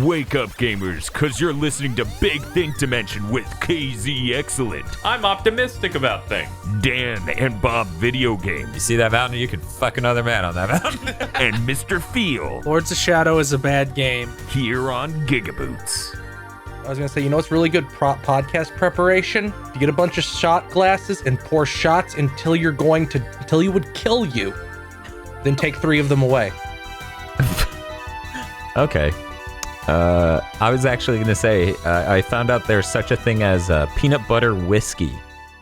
Wake up, gamers, cause you're listening to Big Think Dimension with KZ Excellent, I'm optimistic about things. Dan and Bob Video Games, You see that mountain? You can fuck another man on that mountain. and Mr. Feel Lords of Shadow is a bad game. here on GigaBoots. I was gonna say, you know what's really good podcast preparation? You get a bunch of shot glasses and pour shots until you would kill you. Then take 3 of them away. Okay. I was actually going to say, I found out there's such a thing as peanut butter whiskey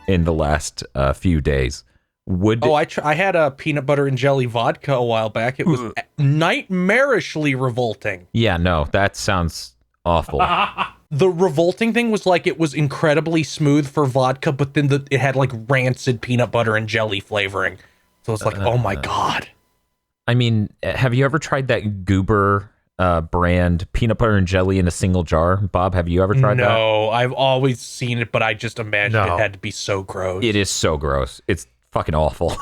in the last few days. I had a peanut butter and jelly vodka a while back. It was nightmarishly revolting. Yeah, no, that sounds awful. The revolting thing was like it was incredibly smooth for vodka, but then it had like rancid peanut butter and jelly flavoring. So it's like, oh my God. I mean, have you ever tried that Goober brand peanut butter and jelly in a single jar? Bob, have you ever tried that? No, I've always seen it, but I just imagined it had to be so gross. It is so gross. It's fucking awful.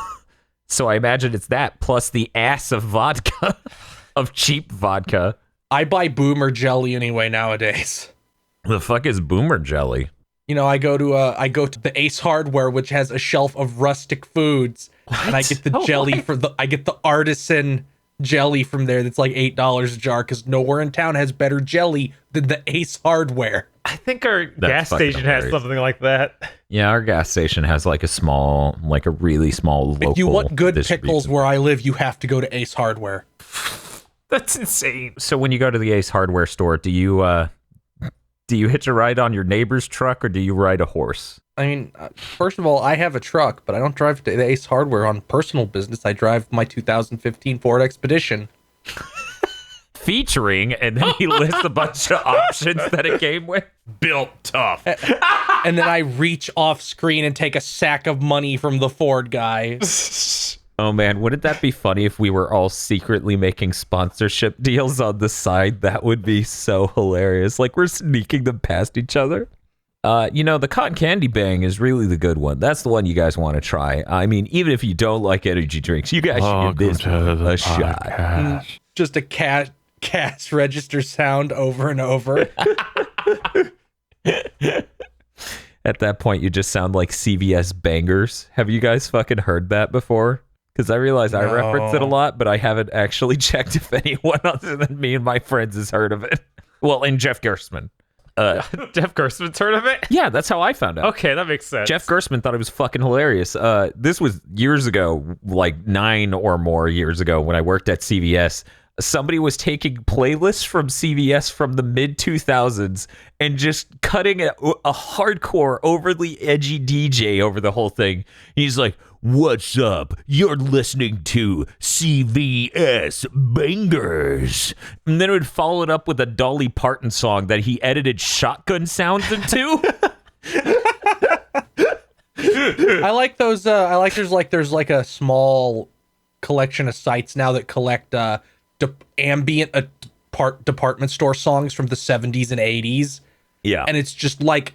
So I imagine it's that plus the ass of vodka, of cheap vodka. I buy Boomer jelly anyway nowadays. The fuck is Boomer jelly? You know, I go to the Ace Hardware, which has a shelf of rustic foods, and I get the jelly I get the artisan jelly from there that's like $8 a jar, because nowhere in town has better jelly than the Ace Hardware. I think our gas station has something like that. Yeah, our gas station has like a really small local. If you want good pickles distribution. where I live, you have to go to Ace Hardware. That's insane. So when you go to the Ace Hardware store, do you hitch a ride on your neighbor's truck or do you ride a horse? I mean, first of all, I have a truck, but I don't drive to the Ace Hardware on personal business. I drive my 2015 Ford Expedition. Featuring, and then he lists a bunch of options that it came with. Built tough. And then I reach off screen and take a sack of money from the Ford guy. Oh man, wouldn't that be funny if we were all secretly making sponsorship deals on the side? That would be so hilarious. Like we're sneaking them past each other. The cotton candy bang is really the good one. That's the one you guys want to try. I mean, even if you don't like energy drinks, you guys should give this a shot. Just a cash register sound over and over. At that point, you just sound like CVS bangers. Have you guys fucking heard that before? Because I realize I reference it a lot, but I haven't actually checked if anyone other than me and my friends has heard of it. Well, and Jeff Gerstmann. Jeff Gerstmann's heard of it? Yeah, that's how I found out. Okay, that makes sense. Jeff Gerstmann thought it was fucking hilarious. This was years ago, like 9 or more years ago when I worked at CVS. Somebody was taking playlists from CVS from the mid-2000s and just cutting a hardcore, overly edgy DJ over the whole thing. He's like, "What's up? You're listening to CVS Bangers." And then it would follow it up with a Dolly Parton song that he edited shotgun sounds into. I like those. There's like a small collection of sites now that collect ambient department store songs from the 70s and 80s. Yeah. And it's just like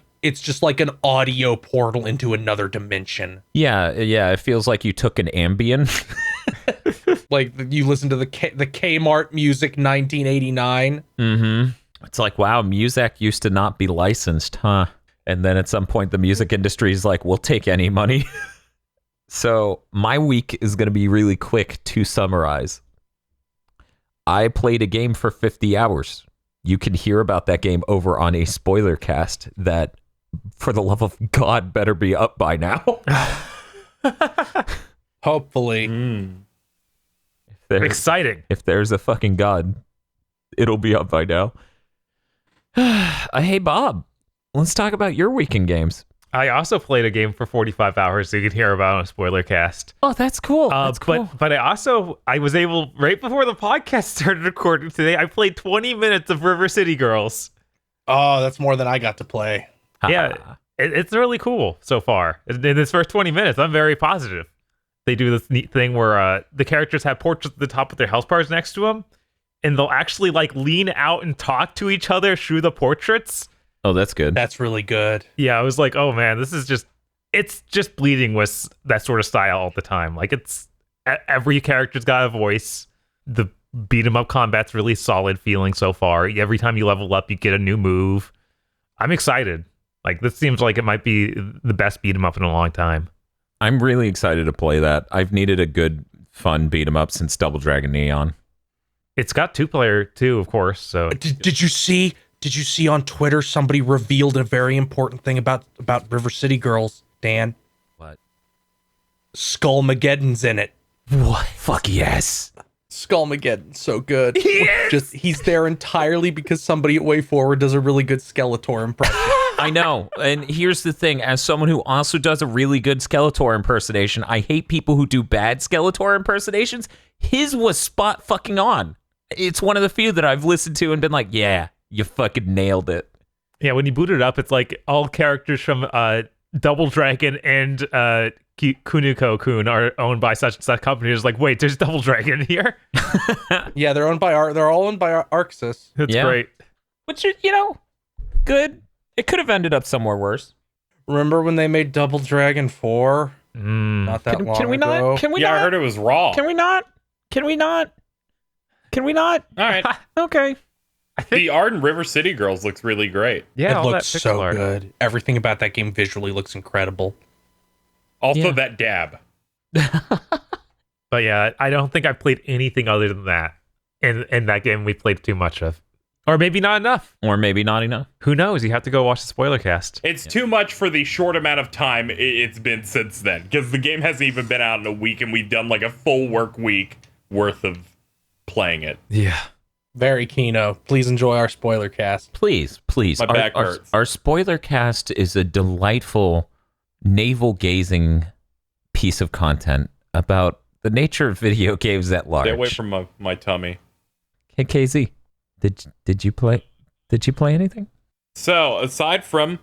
an audio portal into another dimension. Yeah, it feels like you took an Ambien. Like you listen to the Kmart music 1989. Mm-hmm. It's like, wow, music used to not be licensed, huh? And then at some point the music industry is like, we'll take any money. So my week is going to be really quick to summarize. I played a game for 50 hours. You can hear about that game over on a spoiler cast that, for the love of God, better be up by now. Hopefully. Exciting. If there's a fucking God, it'll be up by now. Hey, Bob, let's talk about your weekend games. I also played a game for 45 hours, so you can hear about it on a spoiler cast. Oh, that's cool. That's cool. But I was able, right before the podcast started recording today, I played 20 minutes of River City Girls. Oh, that's more than I got to play. Yeah, it's really cool so far. In this first 20 minutes, I'm very positive. They do this neat thing where the characters have portraits at the top of their health bars next to them, and they'll actually like lean out and talk to each other through the portraits. Oh, that's good. That's really good. Yeah, I was like, oh man, it's just bleeding with that sort of style all the time. Like every character's got a voice. The beat 'em up combat's really solid feeling so far. Every time you level up, you get a new move. I'm excited. Like, this seems like it might be the best beat 'em up in a long time. I'm really excited to play that. I've needed a good, fun beat 'em up since Double Dragon Neon. It's got 2-player too, of course. So Did you see? Did you see on Twitter somebody revealed a very important thing about River City Girls, Dan? What? Skullmageddon's in it. What? Fuck yes. Skullmageddon's so good. Just he's there entirely because somebody at Way Forward does a really good Skeletor impression. I know. And here's the thing. As someone who also does a really good Skeletor impersonation, I hate people who do bad Skeletor impersonations. His was spot fucking on. It's one of the few that I've listened to and been like, yeah, you fucking nailed it. yeah, when you boot it up, it's like all characters from Double Dragon and Kuniko-kun are owned by such and such company. It's like, wait, there's Double Dragon here? Yeah, they're all owned by Arxis. That's Yeah. great. Which, good. It could have ended up somewhere worse. Remember when they made Double Dragon 4? Not that long Can we ago. not? Can we Yeah, not? I heard it was raw. Can we not? Can we not? Can we not? All right. Okay. The art in River City Girls looks really great. Yeah, It all looks that so pixel art. good. Everything about that game visually looks incredible. Also, Yeah. that dab. But yeah, I don't think I've played anything other than that. In that game we played too much of. Or maybe not enough. Or maybe not enough. Who knows? You have to go watch the spoiler cast. It's too much for the short amount of time it's been since then. Because the game hasn't even been out in a week, and we've done like a full work week worth of playing it. Yeah. Very Kino. Please enjoy our spoiler cast. Please. My back hurts. Our spoiler cast is a delightful, navel-gazing piece of content about the nature of video games at large. Stay away from my tummy. Hey, KZ, did you play anything? So, aside from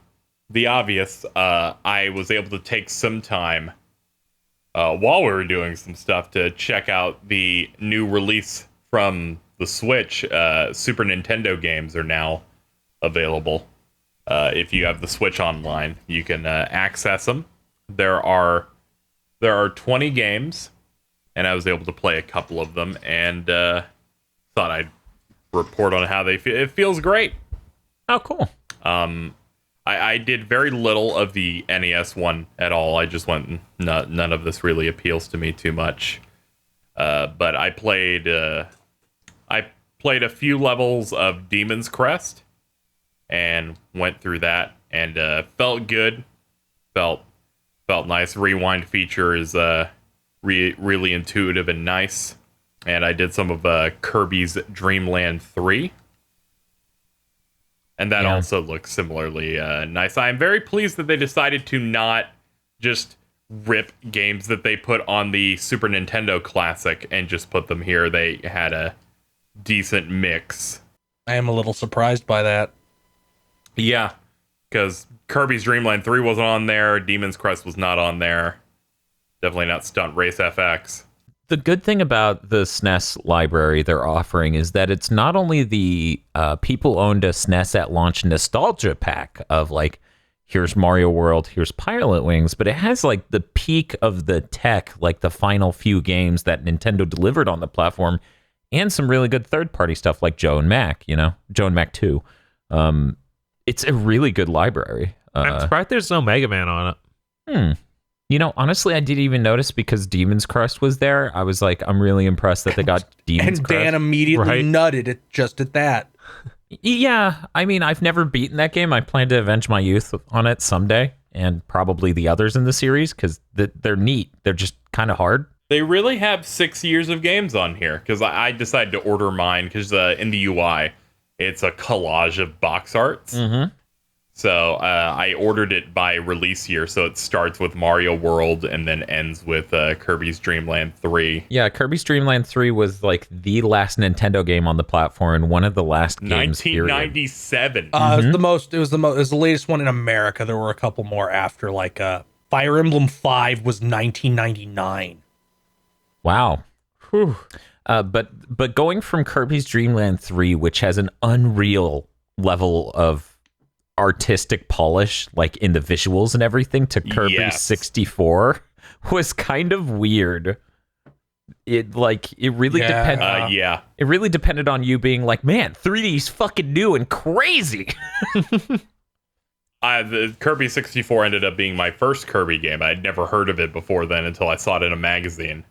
the obvious, I was able to take some time while we were doing some stuff to check out the new release from the Switch. Super Nintendo games are now available. If you have the Switch online, you can access them. There are 20 games, and I was able to play a couple of them, and thought I'd report on how they feel. It feels great. Oh, cool. I did very little of the NES one at all. I just went, none of this really appeals to me too much. But I played a few levels of Demon's Crest and went through that and felt good. Felt nice. Rewind feature is really intuitive and nice. And I did some of Kirby's Dreamland 3. And that also looks similarly nice. I'm very pleased that they decided to not just rip games that they put on the Super Nintendo Classic and just put them here. They had a decent mix. I am a little surprised by that. Yeah, because Kirby's Dreamland 3 wasn't on there. Demon's Crest was not on there. Definitely not Stunt Race FX. The good thing about the SNES library they're offering is that it's not only the people owned a SNES at launch nostalgia pack of like, here's Mario World, here's Pilot Wings, but it has like the peak of the tech, like the final few games that Nintendo delivered on the platform, and some really good third-party stuff like Joe and Mac, Joe and Mac 2. It's a really good library. I'm surprised there's no Mega Man on it. Honestly, I didn't even notice because Demon's Crest was there. I was like, I'm really impressed that they got Demon's And Crest. Dan immediately Right. nutted it just at that. Yeah, I mean, I've never beaten that game. I plan to avenge my youth on it someday, and probably the others in the series, because they're neat. They're just kind of hard. They really have 6 years of games on here, because I decided to order mine, because in the UI, it's a collage of box arts. Mm-hmm. So I ordered it by release year, so it starts with Mario World and then ends with Kirby's Dreamland 3. Yeah, Kirby's Dreamland 3 was like the last Nintendo game on the platform, and one of the last games. Period. 1997. It was the latest one in America. There were a couple more after, like Fire Emblem 5 was 1999. Wow. Whew. But going from Kirby's Dreamland 3, which has an unreal level of artistic polish, like in the visuals and everything, to Kirby Yes. 64 was kind of weird. it really depended. Yeah. It really depended on you being like, man, 3D's fucking new and crazy. The Kirby 64 ended up being my first Kirby game. I'd never heard of it before then until I saw it in a magazine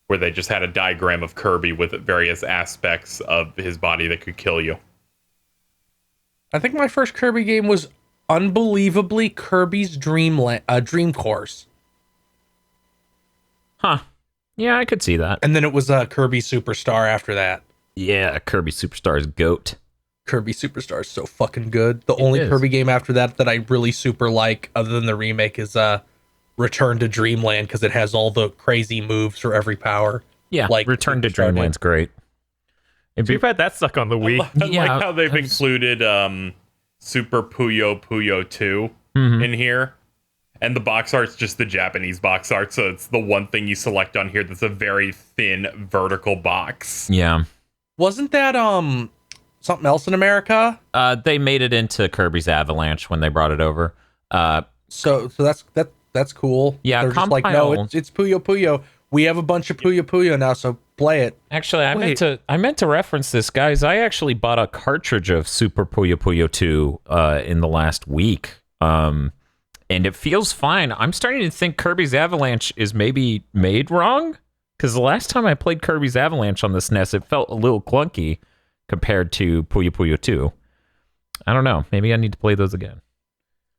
where they just had a diagram of Kirby with various aspects of his body that could kill you. I think my first Kirby game was unbelievably Kirby's Dreamland, Dream Course. Huh. Yeah, I could see that. And then it was Kirby Superstar after that. Yeah, Kirby Superstar's GOAT. Kirby Superstar is so fucking good. The only Kirby game after that I really super like, other than the remake, is Return to Dreamland, because it has all the crazy moves for every power. Yeah, like Return to Dreamland's great. We've had that stuck on the Wii. I like how they've included Super Puyo Puyo 2 in here. And the box art's just the Japanese box art, so it's the one thing you select on here that's a very thin vertical box. Yeah. Wasn't that something else in America? They made it into Kirby's Avalanche when they brought it over. So that's cool. Yeah, they're just like, no, it's Puyo Puyo. We have a bunch of Puyo Puyo now, so play it. Actually, I meant to reference this, guys. I actually bought a cartridge of Super Puyo Puyo 2 in the last week. And it feels fine. I'm starting to think Kirby's Avalanche is maybe made wrong, because the last time I played Kirby's Avalanche on the SNES, it felt a little clunky compared to Puyo Puyo 2. I don't know. Maybe I need to play those again.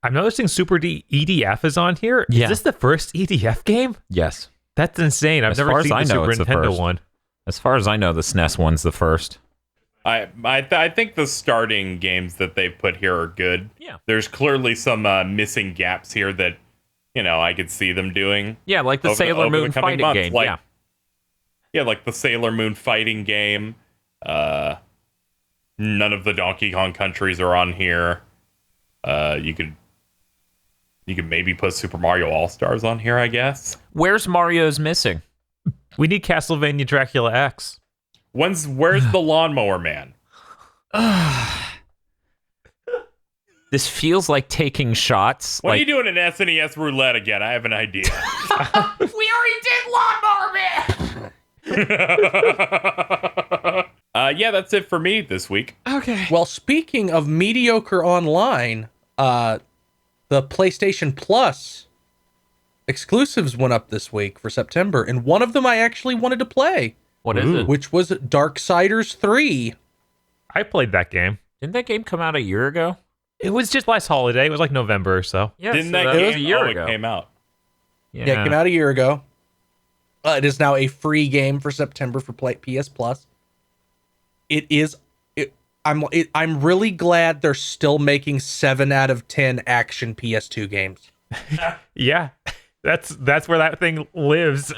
I'm noticing Super EDF is on here. Yeah. Is this the first EDF game? Yes. That's insane. I've never seen the Super Nintendo one. As far as I know, the SNES one's the first. I think the starting games that they put here are good. Yeah. There's clearly some missing gaps here that, I could see them doing. Yeah, like the Sailor Moon fighting game. Yeah, like the Sailor Moon fighting game. None of the Donkey Kong countries are on here. You could maybe put Super Mario All-Stars on here, I guess. Where's Mario's missing? We need Castlevania Dracula X. Where's the Lawnmower Man? This feels like taking shots. What are you doing in SNES Roulette again? I have an idea. We already did Lawnmower Man! Yeah, that's it for me this week. Okay. Well, speaking of mediocre online, the PlayStation Plus exclusives went up this week for September, and one of them I actually wanted to play. What is it? Which was Darksiders 3. I played that game. Didn't that game come out a year ago? It was just last holiday. It was like November or so. Yeah, Didn't so that was game a year ago? It came out? Yeah, it came out a year ago. It is now a free game for September for PS Plus. I'm really glad they're still making 7 out of 10 action PS2 games. Yeah. That's where that thing lives.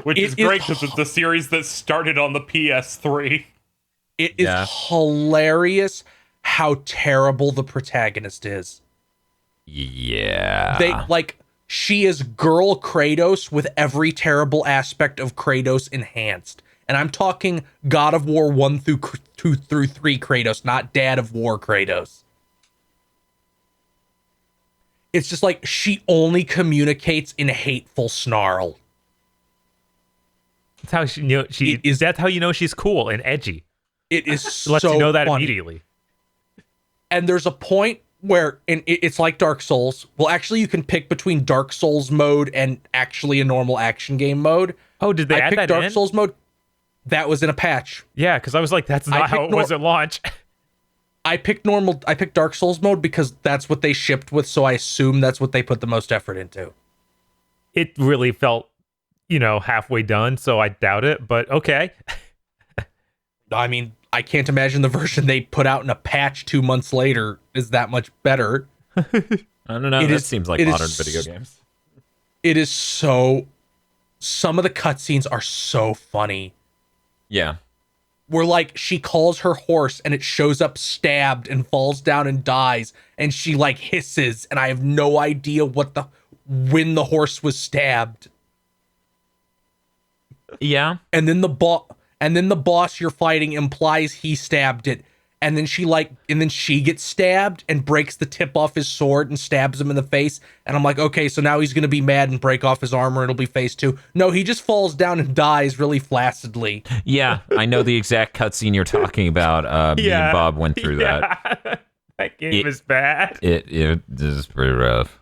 Which is great because it's a series that started on the PS3. It is hilarious how terrible the protagonist is. Yeah. She is girl Kratos with every terrible aspect of Kratos enhanced. And I'm talking God of War 1 through 2 through 3 Kratos, not Dad of War Kratos. It's just like she only communicates in hateful snarl. That's how that's how you know she's cool and edgy. It is so lets you know that funny. immediately. And there's a point where it's like Dark Souls. Well, actually, you can pick between Dark Souls mode and actually a normal action game mode. Oh, did they add that Dark in? Souls mode. That was in a patch. Yeah, because I was like, that's not how it was at launch. I picked Dark Souls mode because that's what they shipped with, so I assume that's what they put the most effort into. It really felt, halfway done, so I doubt it, but okay. I mean, I can't imagine the version they put out in a patch 2 months later is that much better. I don't know. That seems like modern video games. It is so... Some of the cutscenes are so funny. Yeah. Where, she calls her horse and it shows up stabbed and falls down and dies, and she, hisses, and I have no idea when the horse was stabbed. Yeah. And then the boss you're fighting implies he stabbed it, and then she gets stabbed and breaks the tip off his sword and stabs him in the face. And I'm like, okay, so now he's gonna be mad and break off his armor. It'll be phase 2. No, he just falls down and dies really flaccidly. Yeah, I know the exact cutscene you're talking about. Me and Bob went through that. That game is bad. It is pretty rough.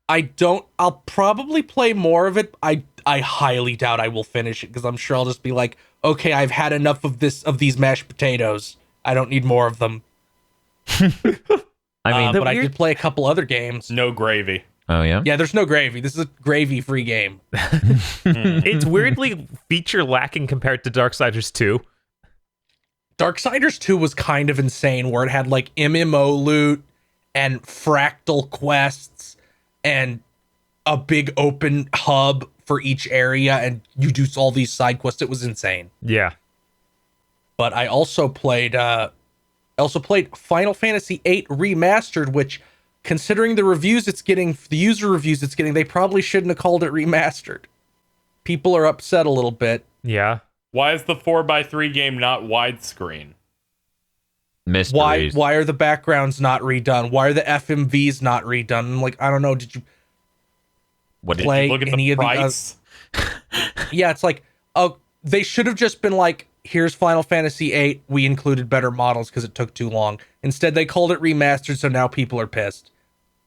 I'll probably play more of it. I highly doubt I will finish it because I'm sure I'll just be like, okay, I've had enough of these mashed potatoes. I don't need more of them. I mean, but I did play a couple other games. No gravy. Oh yeah? Yeah, there's no gravy. This is a gravy-free game. It's weirdly feature lacking compared to Darksiders 2. Darksiders 2 was kind of insane, where it had like MMO loot and fractal quests and a big open hub for each area, and you do all these side quests. It was insane. Yeah. But I also played Final Fantasy VIII Remastered, which, considering the reviews it's getting, the user reviews it's getting, they probably shouldn't have called it remastered. People are upset a little bit. Yeah. Why is the 4x3 game not widescreen? Mysteries. Why are the backgrounds not redone? Why are the FMVs not redone? I'm like, I don't know. Did you play Look at any the of price. Yeah, it's like, oh, they should have just been like, here's Final Fantasy VIII. We included better models because it took too long. Instead, they called it remastered, so now people are pissed.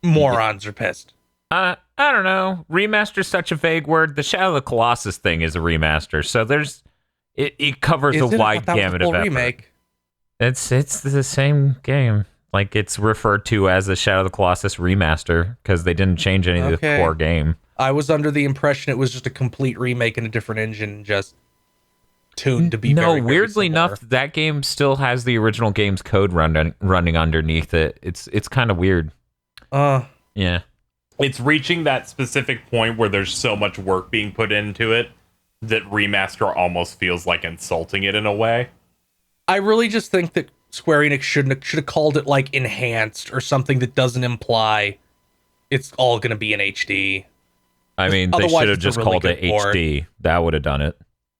Morons are pissed. I don't know. Remaster is such a vague word. The Shadow of the Colossus thing is a remaster, so there's it covers a wide gamut of effort. Remake. It's the same game. Like, it's referred to as the Shadow of the Colossus remaster because they didn't change any of the core game. I was under the impression it was just a complete remake in a different engine, just tuned to be very, very weirdly similar. enough, that game still has the original game's code running underneath it. It's kind of weird. Yeah. It's reaching that specific point where there's so much work being put into it that remaster almost feels like insulting it in a way. I really just think that Square Enix should have called it like enhanced or something that doesn't imply it's all going to be in HD. I mean, they Otherwise, should have it's a just really called it good port. HD. That would have done it.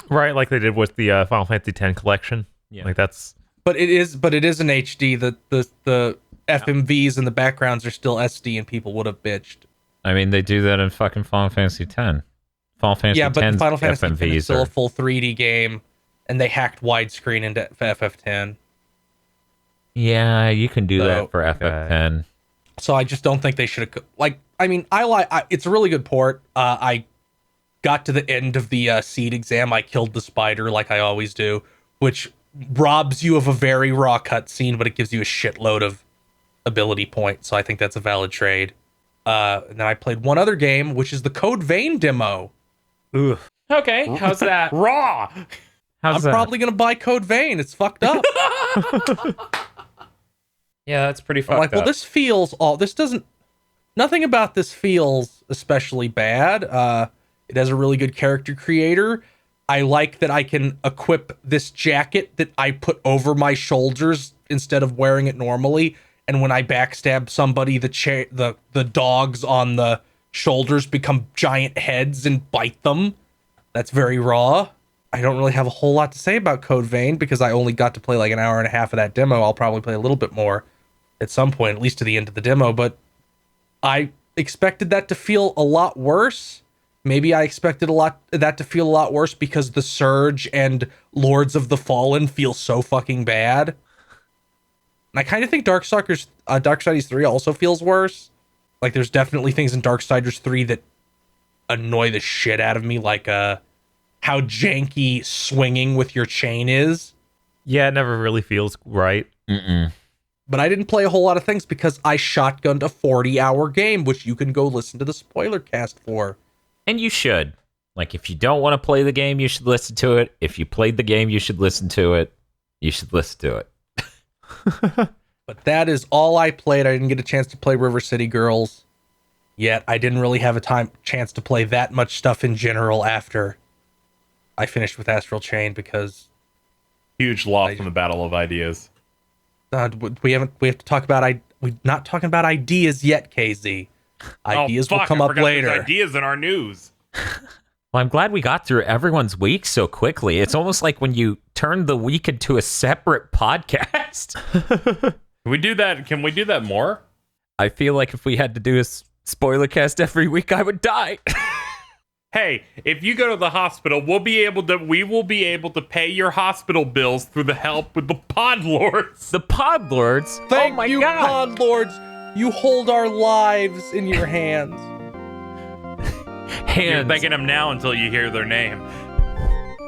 Right, like they did with the Final Fantasy X collection. Yeah. Like that's... But it is an HD. The FMVs and the backgrounds are still SD, and people would have bitched. I mean, they do that in fucking Final Fantasy X. Final Fantasy Yeah, but X's Final Fantasy X FMVs is still are... a full 3D game, and they hacked widescreen into FF10. Yeah, you can do So, that for FF10. So I just don't think they should have. Like, I mean, it's a really good port. I got to the end of the seed exam. I killed the spider like I always do, which robs you of a very raw cutscene, but it gives you a shitload of ability points. So I think that's a valid trade. And then I played one other game, which is the Code Vein demo. Ugh. Okay, how's that? Raw! How's I'm that? probably gonna buy Code Vein. It's fucked up. Yeah, that's pretty I'm fucked like, well, nothing about this feels especially bad. It has a really good character creator. I like that I can equip this jacket that I put over my shoulders instead of wearing it normally. And when I backstab somebody, the dogs on the shoulders become giant heads and bite them. That's very raw. I don't really have a whole lot to say about Code Vein because I only got to play like an hour and a half of that demo. I'll probably play a little bit more at some point, at least to the end of the demo. But I expected that to feel a lot worse. Maybe I expected that to feel a lot worse because The Surge and Lords of the Fallen feel so fucking bad. And I kind of think Darksiders 3 also feels worse. Like, there's definitely things in Darksiders 3 that annoy the shit out of me, like how janky swinging with your chain is. Yeah, it never really feels right. Mm-mm. But I didn't play a whole lot of things because I shotgunned a 40-hour game, which you can go listen to the spoiler cast for. And you should. Like, if you don't want to play the game, you should listen to it. If you played the game, you should listen to it. You should listen to it. But that is all I played. I didn't get a chance to play River City Girls yet. I didn't really have a chance to play that much stuff in general after I finished with Astral Chain because Huge loss from the Battle of Ideas. we have to talk about we're not talking about ideas yet, KZ. Ideas will come up later. Ideas in our news. Well, I'm glad we got through everyone's week so quickly. It's almost like when you turn the week into a separate podcast. Can we do that? Can we do that more? I feel like if we had to do a spoiler cast every week, I would die. Hey, if you go to the hospital, we will be able to pay your hospital bills through the help with the Pod Lords. The Pod Lords? Thank oh my you, God. Pod Lords. You hold our lives in your hands. You're Hands, thanking them now until you hear their name.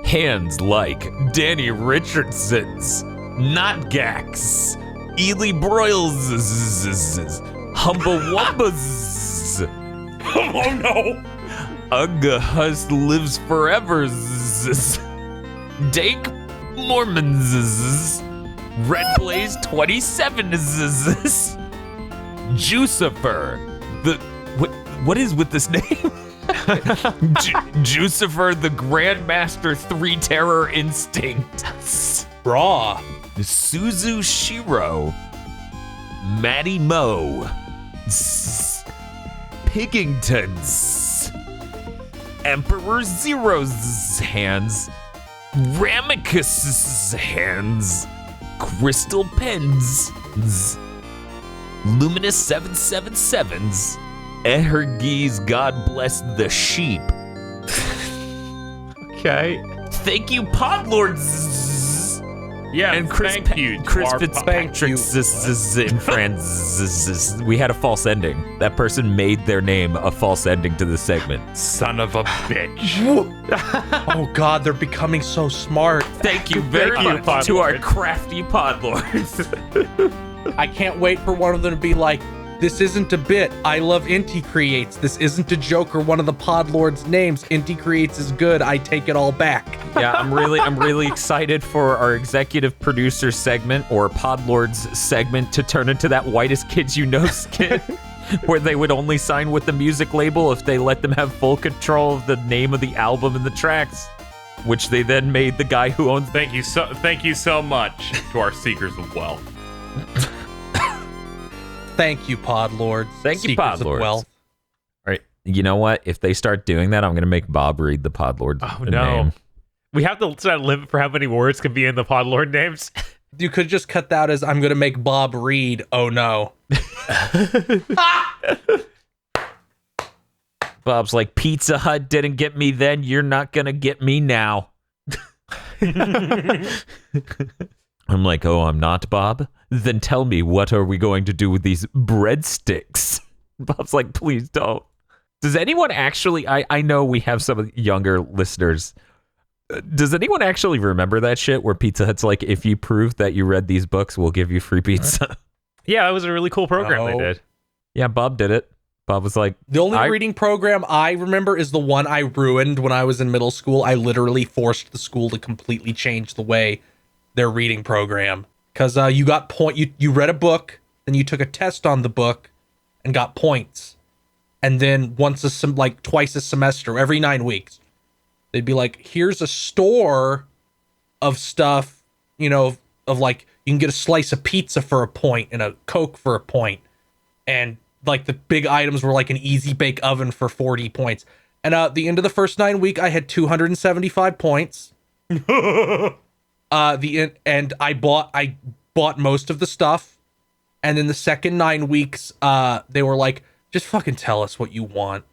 hands like Danny Richardson's, Not Gax, Ely Broyles, Humble Wumbas, Oh no! Ugga Hus Lives Forever, Dake Mormons, Red Blaze 27, Jucifer, what is with this name? Jucifer the Grandmaster 3 Terror Instinct. Raw. Suzu Shiro. Maddie Mo. Piggingtons. Emperor Zero's hands. Ramicus's hands. Crystal Pens. Luminous 777s. Eherges God Bless the Sheep. Okay. Thank you, Podlords. Yeah, And Chris, thank you. to Chris our Fitzpatrick and friends. We had a false ending. That person made their name a false ending to the segment. son of a bitch. Oh God, they're becoming so smart. Thank you very you, much to our Podlords. crafty Podlords. I can't wait for one of them to be like, this isn't a bit. I love Inti Creates. This isn't a joke or one of the Pod Lords' names. Inti Creates is good. I take it all back. Yeah, I'm really excited for our executive producer segment or Podlords segment to turn into that Whitest Kids You Know skit. Where they would only sign with the music label if they let them have full control of the name of the album and the tracks, which they then made the guy who owns. Thank you so much to our seekers of wealth. Thank you, Pod Lords. Thank you, Seekers Pod of Lords. wealth. All right, you know what? If they start doing that, I'm gonna make Bob read the Podlords. Oh no. name. We have to set a limit for how many words can be in the Podlord names. You could just cut that as I'm gonna make Bob read. Oh no. Bob's like, Pizza Hut didn't get me then. You're not gonna get me now. I'm like, oh, I'm not, Bob? Then tell me, what are we going to do with these breadsticks? Bob's like, please don't. Does anyone actually, I know we have some younger listeners. Does anyone actually remember that shit where Pizza Hut's like, if you prove that you read these books, we'll give you free pizza? Yeah, that was a really cool program they No. did. Yeah, Bob did it. Bob was like, The only reading program I remember is the one I ruined when I was in middle school. I literally forced the school to completely change the way their reading program. Because you got you read a book, then you took a test on the book and got points. And then twice a semester, every 9 weeks, they'd be like, here's a store of stuff, of like, you can get a slice of pizza for a point and a Coke for a point. And like the big items were like an easy bake oven for 40 points. And at the end of the first 9 week, I had 275 points. And I bought most of the stuff. And then the second 9 weeks, they were like, just fucking tell us what you want.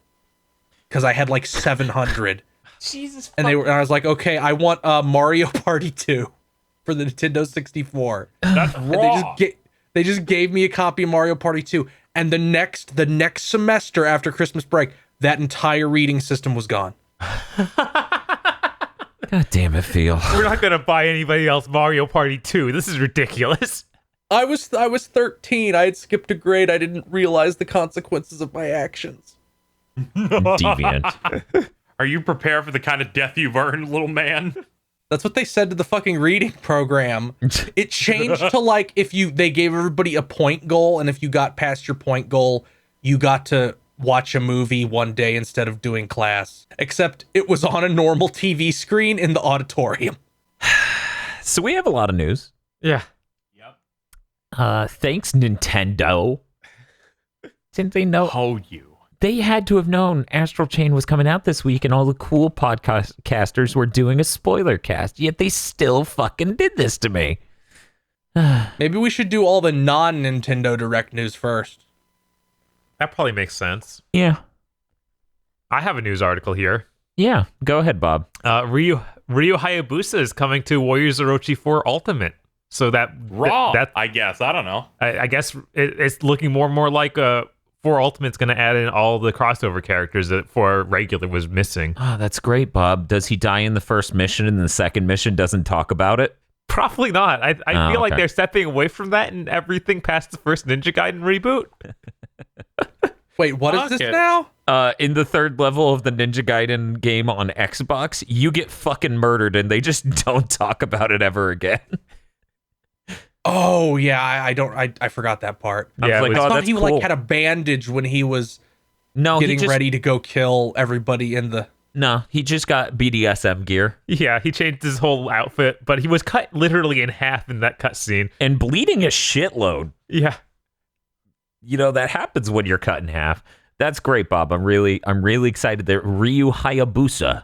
Because I had like 700. Jesus. And I was like, okay, I want Mario Party 2 for the Nintendo 64. That's And raw. they just gave me a copy of Mario Party 2. And the next semester after Christmas break, that entire reading system was gone. God damn it, Phil. We're not gonna buy anybody else Mario Party 2. This is ridiculous. I was 13. I had skipped a grade. I didn't realize the consequences of my actions. Deviant. Are you prepared for the kind of death you've earned, little man? That's what they said to the fucking reading program. It changed to like they gave everybody a point goal, and if you got past your point goal, you got to watch a movie one day instead of doing class. Except it was on a normal TV screen in the auditorium. So we have a lot of news. Yeah. Thanks, Nintendo. Didn't they know? Oh, you. They had to have known Astral Chain was coming out this week and all the cool podcasters were doing a spoiler cast, yet they still fucking did this to me. Maybe we should do all the non-Nintendo Direct news first. That probably makes sense. Yeah. I have a news article here. Yeah. Go ahead, Bob. Ryu Hayabusa is coming to Warriors Orochi 4 Ultimate. So Raw, that I guess. I don't know. I guess it's looking more and more like 4 Ultimate's going to add in all the crossover characters that 4 regular was missing. Oh, that's great, Bob. Does he die in the first mission and the second mission doesn't talk about it? Probably not. I feel like okay. they're stepping away from that and everything past the first Ninja Gaiden reboot. Wait, what is this Okay. now? In the third level of the Ninja Gaiden game on Xbox, you get fucking murdered and they just don't talk about it ever again. Oh yeah, I forgot that part. I Yeah, was it like, was- oh, I thought that's he cool. like had a bandage when he was No, getting he just, ready to go kill everybody in the. No, he just got BDSM gear Yeah, he changed his whole outfit, but he was cut literally in half in that cutscene. and bleeding a shitload. Yeah. You know, that happens when you're cut in half. That's great, Bob. I'm really excited that Ryu Hayabusa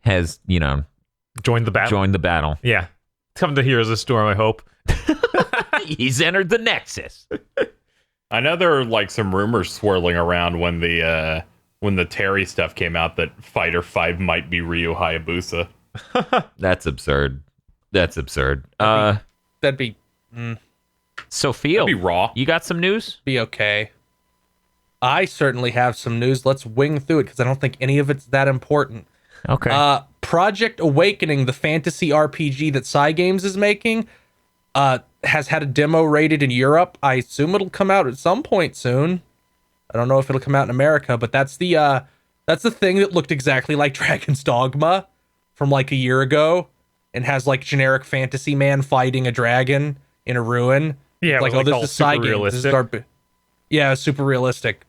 has, Joined the battle. joined the battle. Yeah. Come to Heroes of Storm, I hope. He's entered the Nexus. I know there are like some rumors swirling around when the Terry stuff came out that Fighter 5 might be Ryu Hayabusa. That's absurd. That'd That'd be Sophia, That'd be raw. you got some news? be okay. I certainly have some news. Let's wing through it because I don't think any of it's that important. Okay. Project Awakening, the fantasy RPG that Cygames is making, has had a demo rated in Europe. I assume it'll come out at some point soon. I don't know if it'll come out in America, but that's the thing that looked exactly like Dragon's Dogma from like a year ago and has like generic fantasy man fighting a dragon in a ruin. Yeah, it like, was, oh, this all is super Cygames. This is realistic. yeah, super realistic.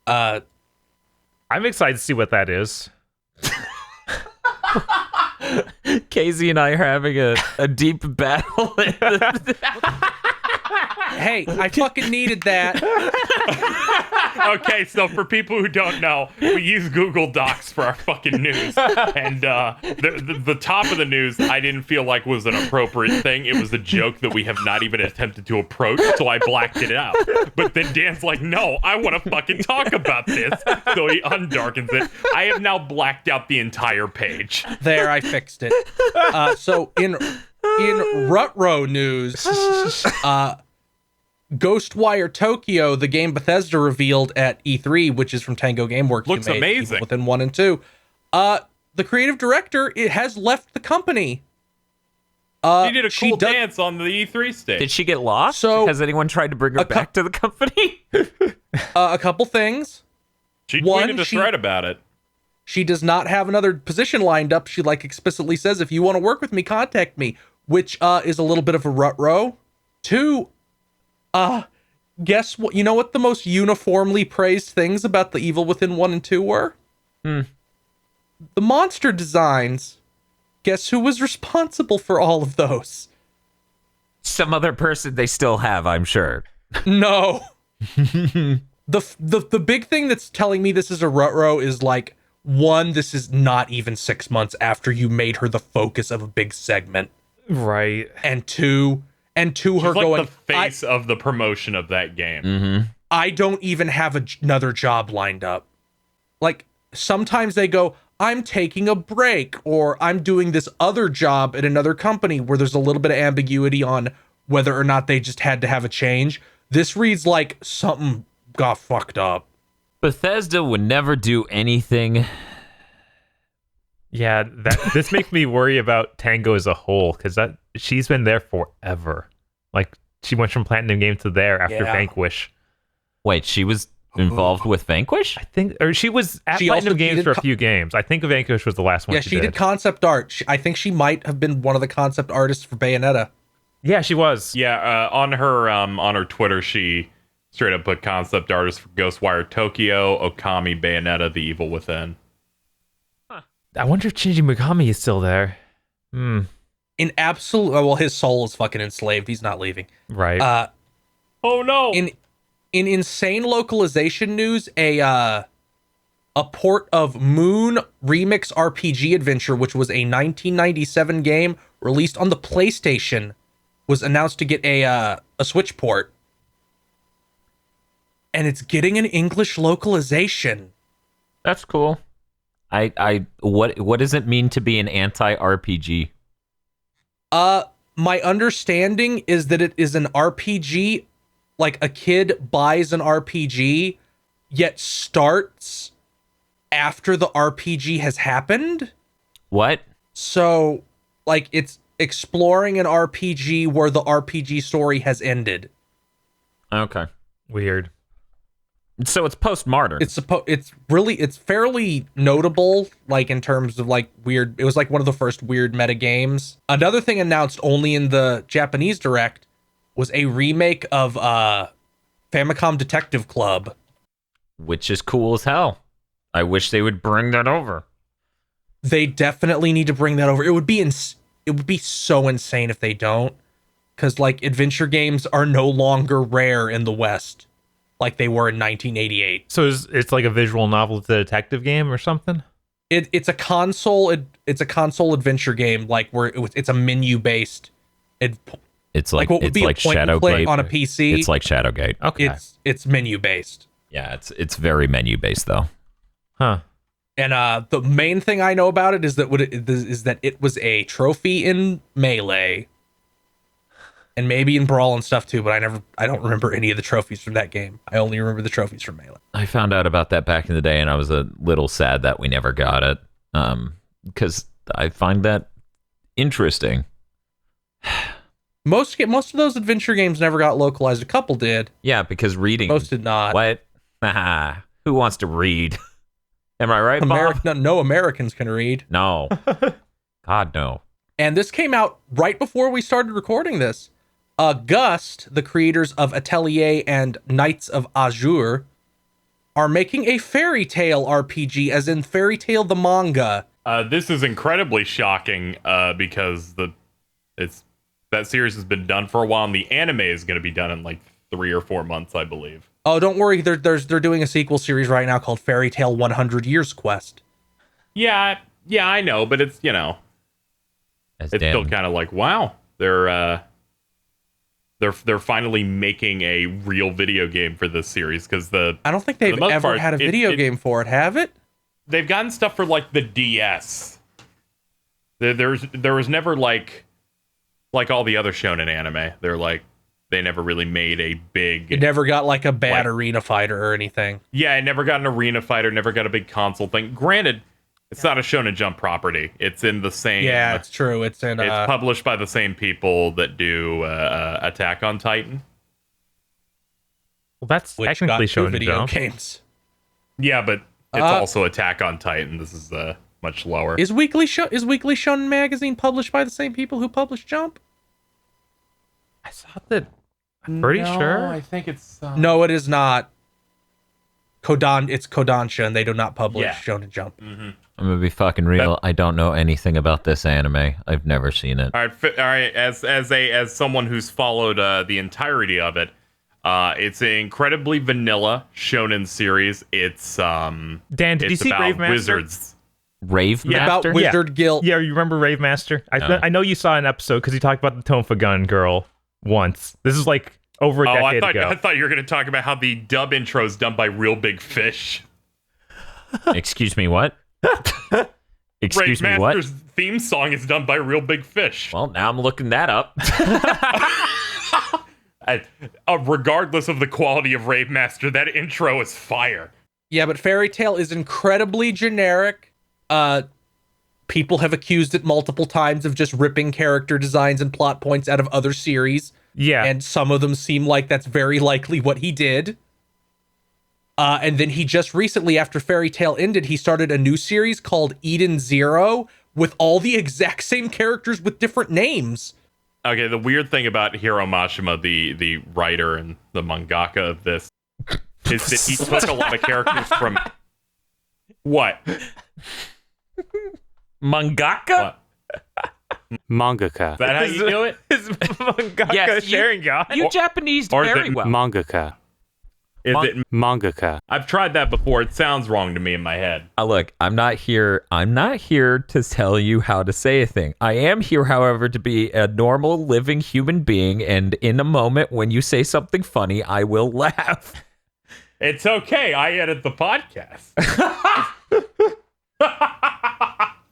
I'm excited to see what that is. Casey and I are having a deep battle. Hey, I fucking needed that. Okay, so for people who don't know, we use Google Docs for our fucking news, and the top of the news I didn't feel like was an appropriate thing. It was a joke that we have not even attempted to approach, so I blacked it out. But then Dan's like, "No, I want to fucking talk about this," so he undarkens it. I have now blacked out the entire page. There, I fixed it. So in Rutro news, Ghostwire Tokyo, the game Bethesda revealed at E3, which is from Tango Gameworks, Looks who made amazing. Evil Within 1 and 2. The creative director has left the company. She did a cool does- dance on the E3 stage. Did she get lost? So- has anyone tried to bring her back to the company? A couple things. She One, tweeted a she- thread about it. She does not have another position lined up. She like explicitly says, if you want to work with me, contact me, which is a little bit of a rut-row. 2, guess what? You know what the most uniformly praised things about the Evil Within 1 and 2 were? The monster designs. Guess who was responsible for all of those? Some other person they still have, I'm sure. No. The big thing that's telling me this is a rut-row is like, 1, this is not even 6 months after you made her the focus of a big segment. Right. And 2, her She's like going, the face of the promotion of that game. I don't even have another job lined up. Like, sometimes they go, I'm taking a break, or I'm doing this other job at another company where there's a little bit of ambiguity on whether or not they just had to have a change. This reads like something got fucked up. Bethesda would never do anything. Yeah, this makes me worry about Tango as a whole, because she's been there forever. Like, she went from Platinum Games to there after Yeah. Vanquish. Wait, she was involved with Vanquish? I think, or she was at She also Platinum Games did for a few games. I think Vanquish was the last one. Yeah, she did concept art. I think she might have been one of the concept artists for Bayonetta. Yeah, she was. Yeah, on her Twitter, she straight up put concept artist for Ghostwire Tokyo, Okami, Bayonetta, The Evil Within. I wonder if Shinji Mikami is still there. In absolute, well, his soul is fucking enslaved. He's not leaving. Right. Oh no! In In insane localization news, a port of Moon Remix RPG Adventure, which was a 1997 game released on the PlayStation, was announced to get a Switch port. And it's getting an English localization. That's cool. What does it mean to be an anti-RPG? My understanding is that it is an RPG, like a kid buys an RPG, yet starts after the RPG has happened. What? So, like, it's exploring an RPG where the RPG story has ended. Okay. Weird. So it's postmodern. It's fairly notable, like, in terms of, like, weird. It was like one of the first weird meta games. Another thing announced only in the Japanese Direct was a remake of Famicom Detective Club, which is cool as hell. I wish they would bring that over. They definitely need to bring that over. It would be so insane if they don't, because, like, adventure games are no longer rare in the West like they were in 1988. So it's like a visual novel, it's a detective game or something? It's a console adventure game, like, where it's a menu based. It's like what would be a point and click Shadowgate on a PC. It's like Shadowgate. Okay. It's menu based. Yeah, it's very menu based though. Huh. And the main thing I know about it is that it was a trophy in Melee, and maybe in Brawl and stuff too. But I don't remember any of the trophies from that game. I only remember the trophies from Melee. I found out about that back in the day, and I was a little sad that we never got it, because I find that interesting. Most of those adventure games never got localized. A couple did. Yeah, because reading. Most did not. What? Who wants to read? Am I right, Bob? No Americans can read. No. God, no. And this came out right before we started recording this. Gust, the creators of Atelier and Knights of Azure, are making a Fairy Tail RPG, as in Fairy Tail the manga. This is incredibly shocking because that series has been done for a while, and the anime is going to be done in like 3 or 4 months, I believe. Oh, don't worry. They're doing a sequel series right now called Fairy Tail 100 Years Quest. Yeah, I know, but it's, it's still kind of like, wow, they're finally making a real video game for this series, because I don't think they've ever had a video game for it, have it? They've gotten stuff for like the DS. There was never like all the other shonen anime. They never really made a big... It never got like a bad arena fighter or anything. Yeah, it never got an arena fighter, never got a big console thing. Granted, it's not a Shonen Jump property. It's in the same... Yeah, it's true. It's published by the same people that do Attack on Titan. Well, that's technically Shonen video Jump. games. Yeah, but it's also Attack on Titan. This is much lower. Is Weekly Shonen Magazine published by the same people who published Jump? I thought that... I'm pretty sure. I think it's... No, it is not. It's Kodansha, and they do not publish Shonen Jump. Mm-hmm. I'm gonna be fucking real. I don't know anything about this anime. I've never seen it. All right. As someone who's followed the entirety of it, it's an incredibly vanilla shonen series. It's Dan, did you see about Rave Master? wizards. Rave Master? About Wizard Guild. Yeah, you remember Rave Master? I know you saw an episode because you talked about the Tonfa Gun girl once. This is like over a decade ago. I thought you were going to talk about how the dub intro is done by Real Big Fish. Excuse me, what? Excuse me, Rave what? Master's theme song is done by Real Big Fish. Well, now I'm looking that up. Regardless of the quality of Rave Master, that intro is fire. Yeah, but Fairy Tail is incredibly generic. People have accused it multiple times of just ripping character designs and plot points out of other series. Yeah. And some of them seem like that's very likely what he did. And then he just recently, after Fairy Tail ended, he started a new series called Eden Zero with all the exact same characters with different names. Okay, the weird thing about Hiro Mashima, the writer and the mangaka of this, is that he took a lot of characters from... What? Mangaka? What? Mangaka. Is that how you do it? Is mangaka Yes, Sharingan? You Japanese or is very it well. Mangaka. Is it? Mangaka. I've tried that before. It sounds wrong to me in my head. Look, I'm not here to tell you how to say a thing. I am here, however, to be a normal living human being, and in a moment when you say something funny, I will laugh. It's okay. I edit the podcast.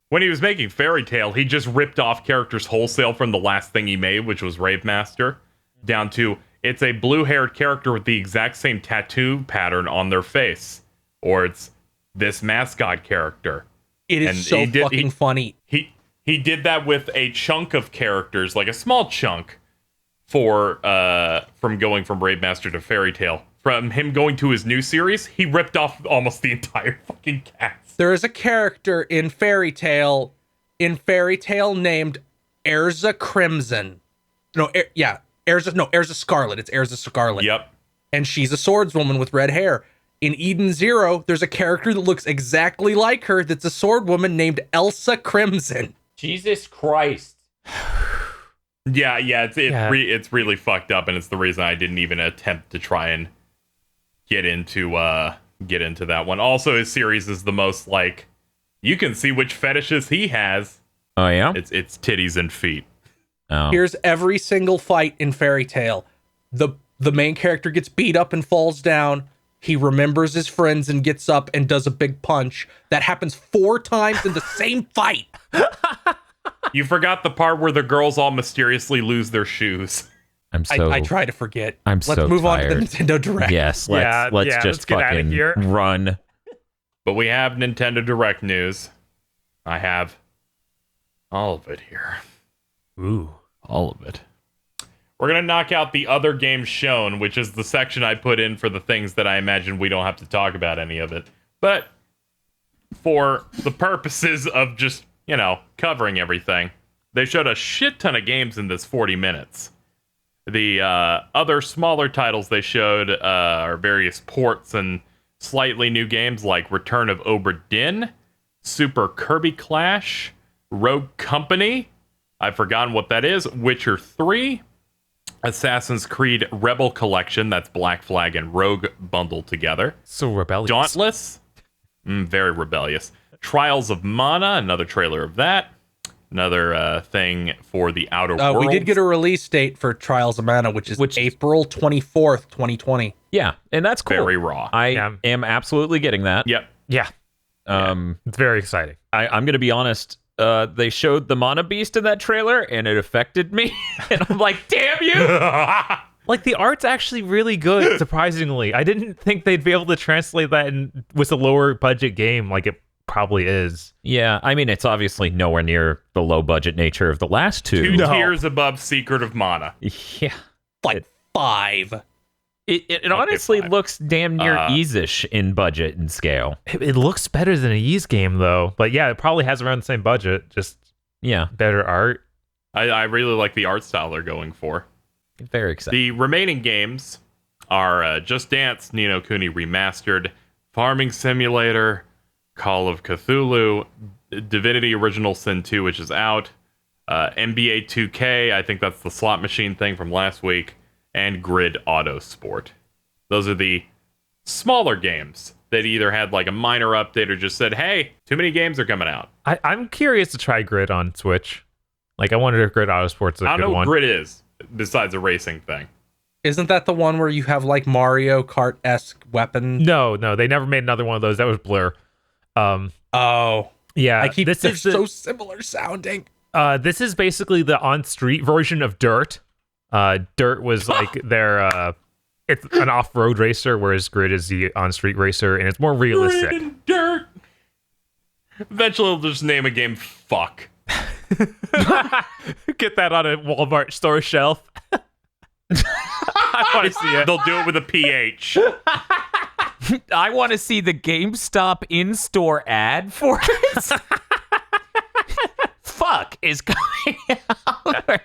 When he was making Fairy Tail, he just ripped off characters wholesale from the last thing he made, which was Rave Master, down to it's a blue-haired character with the exact same tattoo pattern on their face, or it's this mascot character. It is so fucking funny. He did that with a chunk of characters, like a small chunk, for from going from Rave Master to Fairy Tail. From him going to his new series, he ripped off almost the entire fucking cast. There is a character in Fairy Tail named Erza Crimson. Erza Scarlet. It's Erza Scarlet. Yep. And she's a swordswoman with red hair. In Eden Zero, there's a character that looks exactly like her that's a swordwoman named Elsa Crimson. Jesus Christ. Yeah, it's really fucked up, and it's the reason I didn't even attempt to try and get into that one. Also, his series is the most, like, you can see which fetishes he has. Oh, yeah? It's titties and feet. Oh. Here's every single fight in Fairy Tail. The main character gets beat up and falls down. He remembers his friends and gets up and does a big punch. That happens 4 times in the same fight. You forgot the part where the girls all mysteriously lose their shoes. I try to forget. Let's move on to the Nintendo Direct. Yes, let's just get out of fucking here. run. But we have Nintendo Direct news. I have all of it here. Ooh. All of it. We're going to knock out the other games shown, which is the section I put in for the things that I imagine we don't have to talk about any of it. But for the purposes of just, covering everything, they showed a shit ton of games in this 40 minutes. The other smaller titles they showed are various ports and slightly new games like Return of Obra Dinn, Super Kirby Clash, Rogue Company, I've forgotten what that is, Witcher 3, Assassin's Creed Rebel Collection, that's Black Flag and Rogue bundled together. So rebellious. Dauntless, very rebellious. Trials of Mana, another trailer of that. Another thing for the Outer Worlds. We did get a release date for Trials of Mana, which is April 24th, 2020. Yeah, and that's cool. Very raw. I am absolutely getting that. Yep. Yeah. It's very exciting. I'm going to be honest. They showed the Mana Beast in that trailer, and it affected me. And I'm like, damn you! Like, the art's actually really good, surprisingly. I didn't think they'd be able to translate that with a lower budget game like it probably is. Yeah, I mean, it's obviously nowhere near the low budget nature of the last two. 2 tiers above Secret of Mana. Yeah. Like 5. It honestly looks damn near Ys-ish in budget and scale. It looks better than a Ys game, though. But yeah, it probably has around the same budget, just better art. I really like the art style they're going for. Very exciting. The remaining games are Just Dance, Ni no Kuni Remastered, Farming Simulator, Call of Cthulhu, Divinity Original Sin 2, which is out, NBA 2K, I think that's the slot machine thing from last week, and Grid Auto Sport. Those are the smaller games that either had like a minor update or just said, hey, too many games are coming out. I'm curious to try Grid on Switch. Like, I wonder if Grid Auto Sport's a good one. I don't know what Grid is, besides a racing thing. Isn't that the one where you have like Mario Kart-esque weapons? No, they never made another one of those. That was Blur. Oh. Yeah. They're so similar sounding. This is basically the on-street version of Dirt. Dirt was like their it's an off-road racer, whereas Grid is the on-street racer, and it's more realistic. Grid and Dirt. Eventually, they'll just name a game Fuck. Get that on a Walmart store shelf. I want to see it. They'll do it with a PH. I want to see the GameStop in-store ad for it. Fuck is coming out.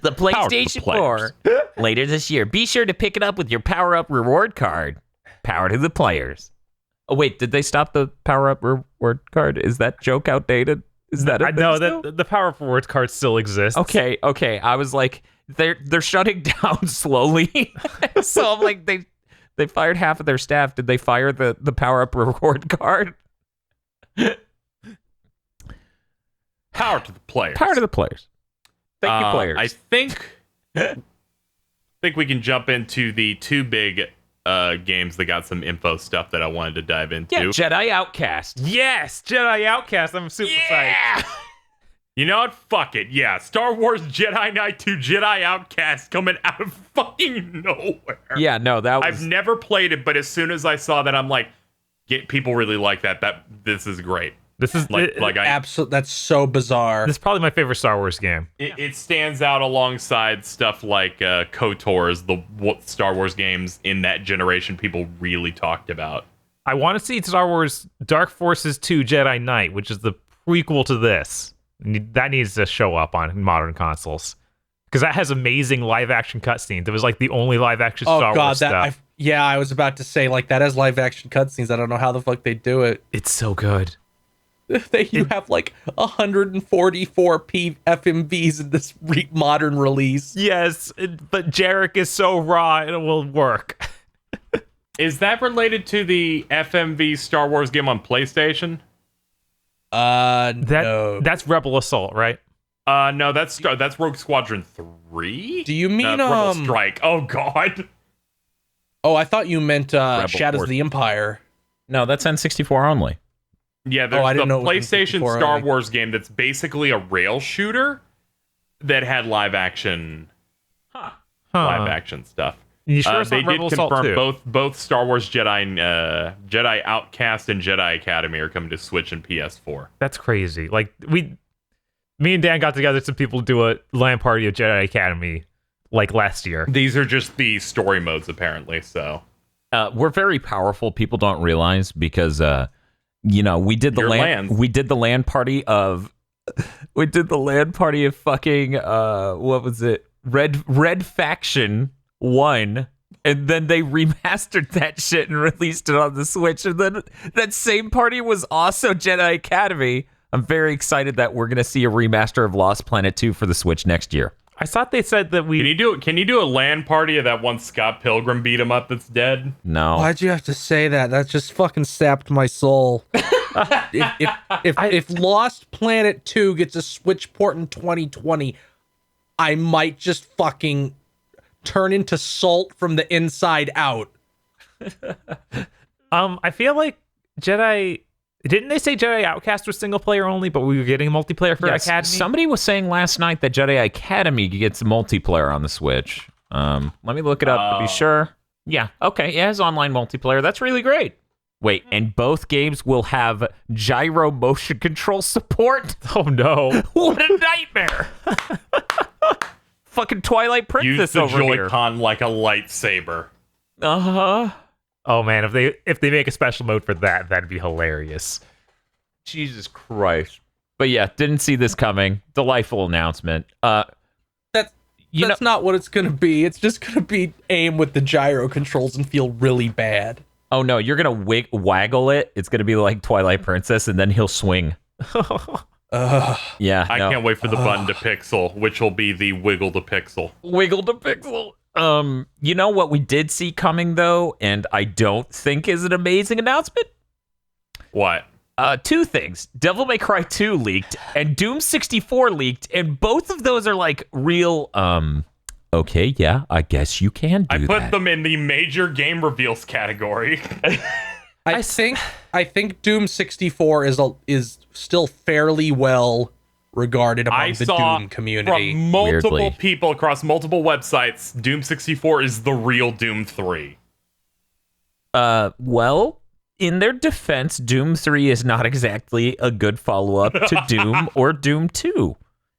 The PlayStation 4 later this year. Be sure to pick it up with your Power Up reward card. Power to the players. Oh, wait, did they stop the Power Up reward card? Is that joke outdated? Is that I know that the Power Up rewards card still exists. Okay. I was like, they're shutting down slowly. So I'm like, they They fired half of their staff. Did they fire the power-up reward card? Power to the players. Power to the players. Thank you, players. I think we can jump into the two big games that got some info stuff that I wanted to dive into. Yeah, Jedi Outcast. Yes, Jedi Outcast. I'm super psyched. You know what? Fuck it. Yeah, Star Wars Jedi Knight 2 Jedi Outcast coming out of fucking nowhere. Yeah, no, that was... I've never played it, but as soon as I saw that, I'm like, people really like that. This is great. This is Absolutely, that's so bizarre. This is probably my favorite Star Wars game. It stands out alongside stuff like KOTOR's, the Star Wars games in that generation people really talked about. I want to see Star Wars Dark Forces 2 Jedi Knight, which is the prequel to this. That needs to show up on modern consoles. Because that has amazing live-action cutscenes. It was like the only live-action Star Wars stuff. I was about to say, like, that has live-action cutscenes. I don't know how the fuck they do it. It's so good. You have like 144p FMVs in this modern release. Yes, but Jarek is so raw, it will work. Is that related to the FMV Star Wars game on PlayStation? No. That's Rebel Assault, right? No, that's Rogue Squadron 3. Do you mean Rebel Strike? Oh God. Oh, I thought you meant Shadows of the Empire. No, that's N64 only. Yeah, there's the PlayStation Star only. Wars game that's basically a rail shooter that had live action stuff. You sure it's they not Rebel did Assault confirm 2? both Star Wars Jedi Outcast and Jedi Academy are coming to Switch and PS4. That's crazy. Like me and Dan got together some people to do a LAN party of Jedi Academy like last year. These are just the story modes apparently, so we're very powerful. People don't realize because we did the LAN party of fucking what was it? Red Faction 1, and then they remastered that shit and released it on the Switch, and then that same party was also Jedi Academy. I'm very excited that we're gonna see a remaster of Lost Planet 2 for the Switch next year. I thought they said that we... Can you do a LAN party of that one Scott Pilgrim beat him up that's dead? No. Why'd you have to say that? That just fucking sapped my soul. If Lost Planet 2 gets a Switch port in 2020, I might just fucking turn into salt from the inside out. I feel like Jedi... Didn't they say Jedi Outcast was single player only, but we were getting multiplayer for Academy? Somebody was saying last night that Jedi Academy gets multiplayer on the Switch. Let me look it up to be sure. Yeah, okay, it has online multiplayer. That's really great. Wait, and both games will have gyro motion control support? Oh no. What a nightmare! Fucking Twilight Princess Use the over here. Joy-Con like a lightsaber. Uh-huh. Oh man, if they make a special mode for that, that'd be hilarious. Jesus Christ. But yeah, didn't see this coming. Delightful announcement. That's not what it's gonna be. It's just gonna be aim with the gyro controls and feel really bad. Oh no, you're gonna waggle it. It's gonna be like Twilight Princess, and then he'll swing. Yeah, I can't wait for the button to pixel, which will be the wiggle to pixel. Wiggle to pixel. You know what we did see coming though, and I don't think is an amazing announcement? What? Two things. Devil May Cry 2 leaked, and Doom 64 leaked, and both of those are like real, okay, yeah, I guess you can do that. I put them in the major game reveals category. I think Doom 64 is still fairly well regarded among the Doom community. From multiple Weirdly. people across multiple websites, Doom 64 is the real Doom 3. Well, in their defense, Doom 3 is not exactly a good follow-up to Doom or Doom 2.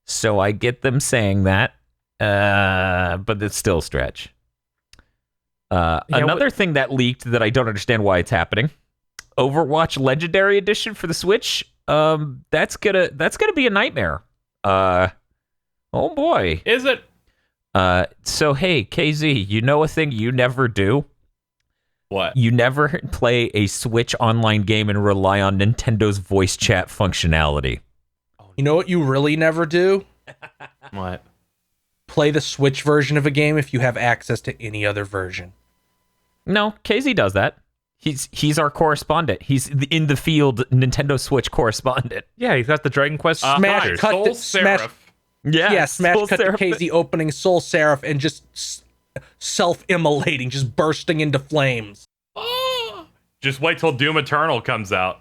So I get them saying that, but it's still a stretch. Another thing that leaked that I don't understand why it's happening. Overwatch Legendary Edition for the Switch. That's gonna be a nightmare. Oh boy. Is it? So hey, KZ, you know a thing you never do? What? You never play a Switch online game and rely on Nintendo's voice chat functionality. You know what you really never do? What? Play the Switch version of a game if you have access to any other version. No, KZ does that. He's our correspondent. He's in the field Nintendo Switch correspondent. Yeah, he's got the Dragon Quest. Smash fighters. cut Soul to Smash. Seraph. Yeah, Smash Soul cut Seraph. to KZ opening Soul Seraph and just self-immolating, just bursting into flames. Just wait till Doom Eternal comes out.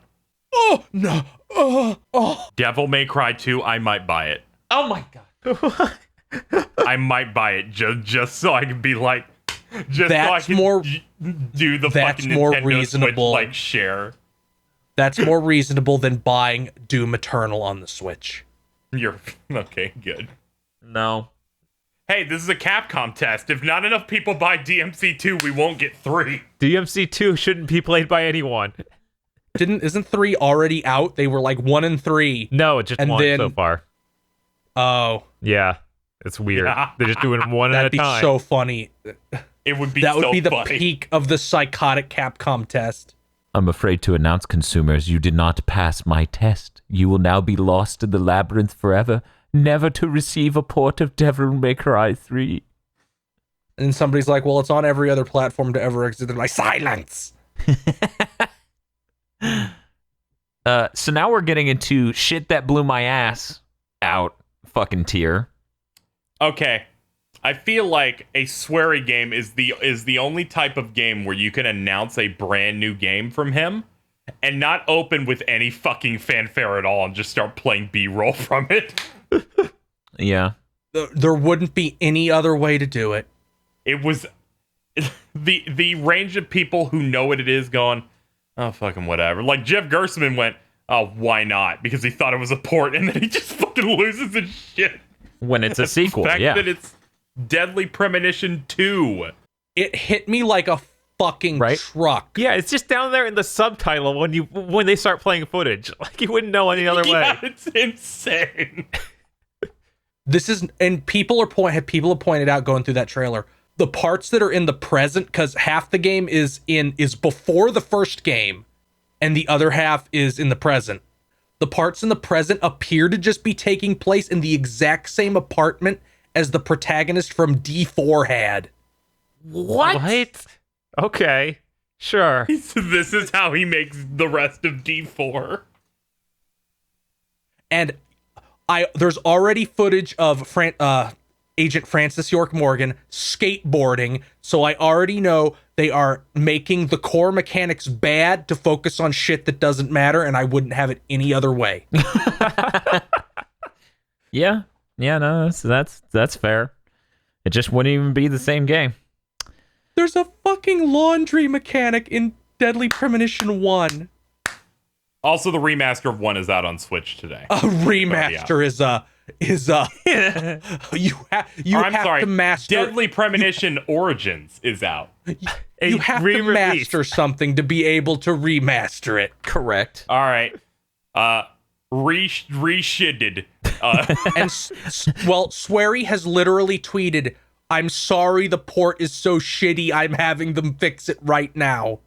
Oh no! Oh! Devil May Cry 2, I might buy it. Oh my god. I might buy it just so I can be like, just That's so I can more- do the that's fucking more Nintendo reasonable. Switch, like, share. That's more reasonable than buying Doom Eternal on the Switch. You're okay, good. No. Hey, this is a Capcom test. If not enough people buy DMC2, we won't get 3. DMC2 shouldn't be played by anyone. Isn't 3 already out? They were like 1 and 3. No, it's just And one then- so far. Oh, Yeah, it's weird. They're just doing one at a that'd be time. so funny. It would be That would so be the funny. peak of the psychotic Capcom test. I'm afraid to announce, consumers, you did not pass my test. You will now be lost in the labyrinth forever, never to receive a port of Devil May Cry 3. And then somebody's like, well, it's on every other platform to ever exist. They're like, silence! So now we're getting into shit that blew my ass out fucking tier. Okay. I feel like a sweary game is the only type of game where you can announce a brand new game from him and not open with any fucking fanfare at all and just start playing B-roll from it. Yeah. There wouldn't be any other way to do it. It was the range of people who know what it is going, oh, fucking whatever. Like, Jeff Gerstmann went, oh, why not? Because he thought it was a port, and then he just fucking loses his shit. When it's a sequel, The fact yeah. that it's Deadly Premonition 2. It hit me like a fucking Right? truck. Yeah, it's just down there in the subtitle when they start playing footage. Like, you wouldn't know any other Yeah, way. it's insane. This is, and people have pointed out going through that trailer, the parts that are in the present, because half the game is before the first game, and the other half is in the present. The parts in the present appear to just be taking place in the exact same apartment as the protagonist from D4 had. What? Okay, sure. This is how he makes the rest of D4. And there's already footage of Agent Francis York Morgan skateboarding, so I already know they are making the core mechanics bad to focus on shit that doesn't matter, and I wouldn't have it any other way. Yeah. Yeah, no, that's fair. It just wouldn't even be the same game. There's a fucking laundry mechanic in Deadly Premonition 1. Also, the remaster of 1 is out on Switch today. A remaster is you have to master Deadly Premonition Origins is out. you have to re-release. master something to be able to remaster it. Correct. All right. Reshitted. And Swery has literally tweeted, "I'm sorry the port is so shitty, I'm having them fix it right now."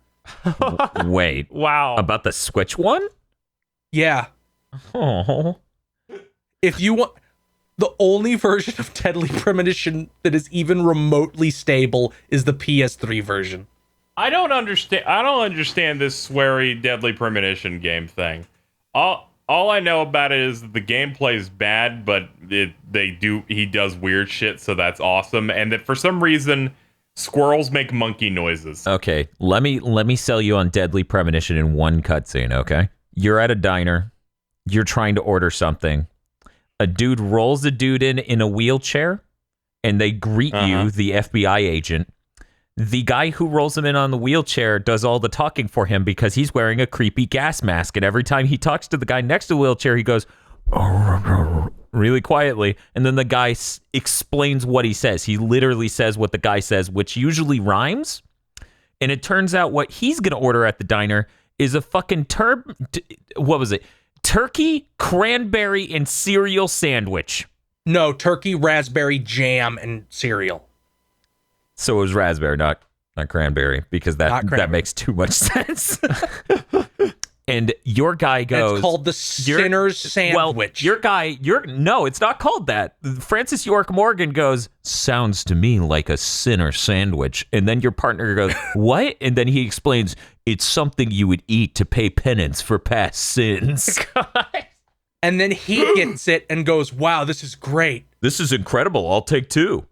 Wait. Wow. About the Switch one? Yeah. Oh. If you want, the only version of Deadly Premonition that is even remotely stable is the PS3 version. I don't understand this sweary Deadly Premonition game thing. All I know about it is that the gameplay is bad, but he does weird shit, so that's awesome. And that for some reason, squirrels make monkey noises. Okay, let me sell you on Deadly Premonition in one cutscene, okay? You're at a diner. You're trying to order something. A dude rolls a dude in a wheelchair, and they greet you, the FBI agent. The guy who rolls him in on the wheelchair does all the talking for him because he's wearing a creepy gas mask. And every time he talks to the guy next to the wheelchair, he goes really quietly. And then the guy explains what he says. He literally says what the guy says, which usually rhymes. And it turns out what he's going to order at the diner is a fucking what was it? Turkey, cranberry, and cereal sandwich. No, turkey, raspberry, jam, and cereal. So it was raspberry, not cranberry, because that Not cranberry. makes too much sense. and your guy goes. It's called the Sinner's Sandwich. Well, no, it's not called that. Francis York Morgan goes, sounds to me like a sinner sandwich. And then your partner goes, what? And then he explains, it's something you would eat to pay penance for past sins. And then he gets it and goes, wow, this is great. This is incredible. I'll take 2.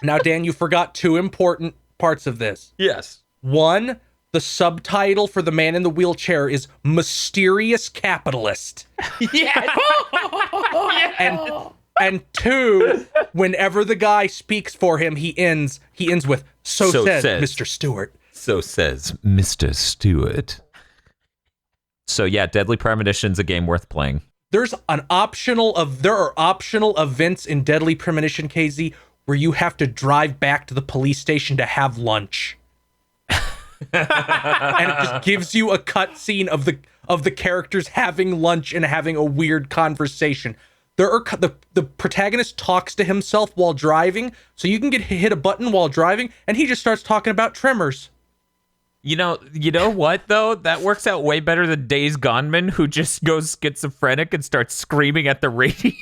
Now, Dan, you forgot 2 important parts of this. Yes. 1, the subtitle for the man in the wheelchair is Mysterious Capitalist. Yeah. And 2, whenever the guy speaks for him, he ends with, so says Mr. Stewart. So says Mr. Stewart. So yeah, Deadly Premonition's a game worth playing. There are optional events in Deadly Premonition, KZ, where you have to drive back to the police station to have lunch. And it just gives you a cutscene of the characters having lunch and having a weird conversation. The protagonist talks to himself while driving, so you can hit a button while driving, and he just starts talking about Tremors. You know what though? That works out way better than Days Goneman, who just goes schizophrenic and starts screaming at the radio.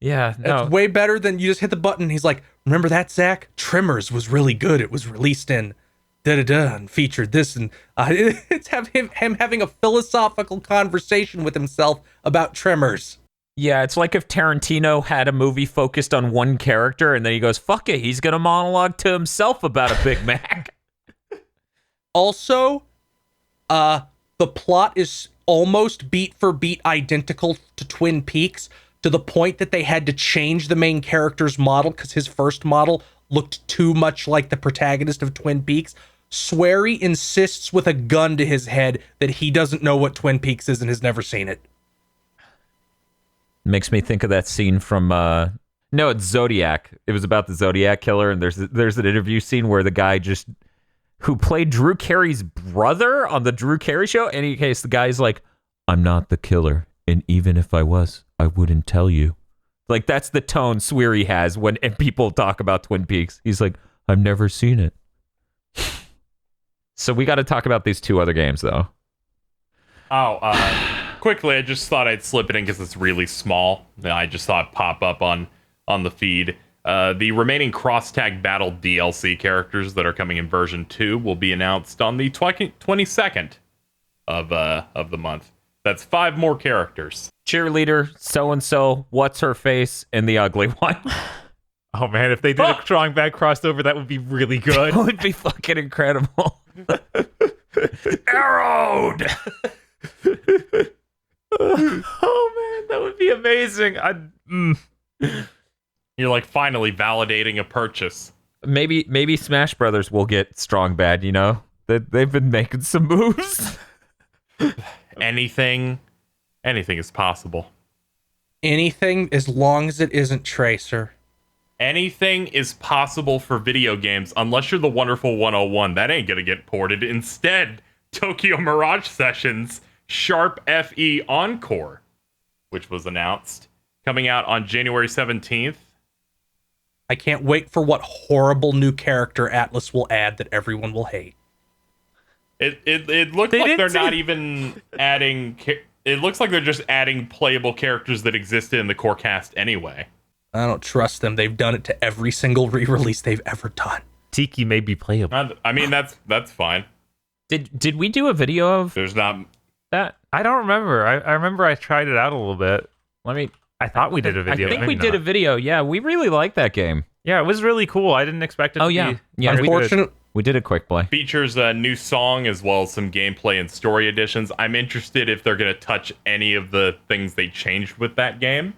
Yeah, no. It's way better than you just hit the button. He's like, remember that, Zach? Tremors was really good. It was released in da-da-da and featured this. And it's him having a philosophical conversation with himself about Tremors. Yeah, it's like if Tarantino had a movie focused on one character and then he goes, fuck it, he's going to monologue to himself about a Big Mac. Also, the plot is almost beat for beat identical to Twin Peaks, to the point that they had to change the main character's model because his first model looked too much like the protagonist of Twin Peaks. Swery insists with a gun to his head that he doesn't know what Twin Peaks is and has never seen it. Makes me think of that scene from no, it's Zodiac. It was about the Zodiac killer, and there's an interview scene where the guy who played Drew Carey's brother on the Drew Carey show. In any case, the guy's like, I'm not the killer, and even if I was, I wouldn't tell you. Like, that's the tone Swery has when people talk about Twin Peaks. He's like, I've never seen it. So we got to talk about these 2 other games, though. Quickly, I just thought I'd slip it in because it's really small. I just thought it'd pop up on the feed. The remaining cross-tag battle DLC characters that are coming in version 2 will be announced on the 22nd of the month. That's 5 more characters. Cheerleader, so-and-so, what's-her-face, and the ugly one. Oh man, if they did a strong bad crossover, that would be really good. That would be fucking incredible. Arrowed! Oh man, that would be amazing. You're like finally validating a purchase. Maybe Smash Brothers will get strong bad, you know? They've been making some moves. Anything is possible. Anything as long as it isn't Tracer. Anything is possible for video games unless you're the Wonderful 101. That ain't gonna get ported. Instead, Tokyo Mirage Sessions Sharp FE Encore, which was announced, coming out on January 17th. I can't wait for what horrible new character Atlas will add that everyone will hate. It looks like they're not even adding... It looks like they're just adding playable characters that existed in the core cast anyway. I don't trust them. They've done it to every single re-release they've ever done. Tiki may be playable. I mean, that's fine. Did we do a video of There's not... That I don't remember. I remember I tried it out a little bit. I thought we did a video. I think we did a video. Yeah, we really like that game. Yeah, it was really cool. I didn't expect it to be. Yeah, Unfortunately, we did a quick play. Features a new song as well as some gameplay and story additions. I'm interested if they're going to touch any of the things they changed with that game,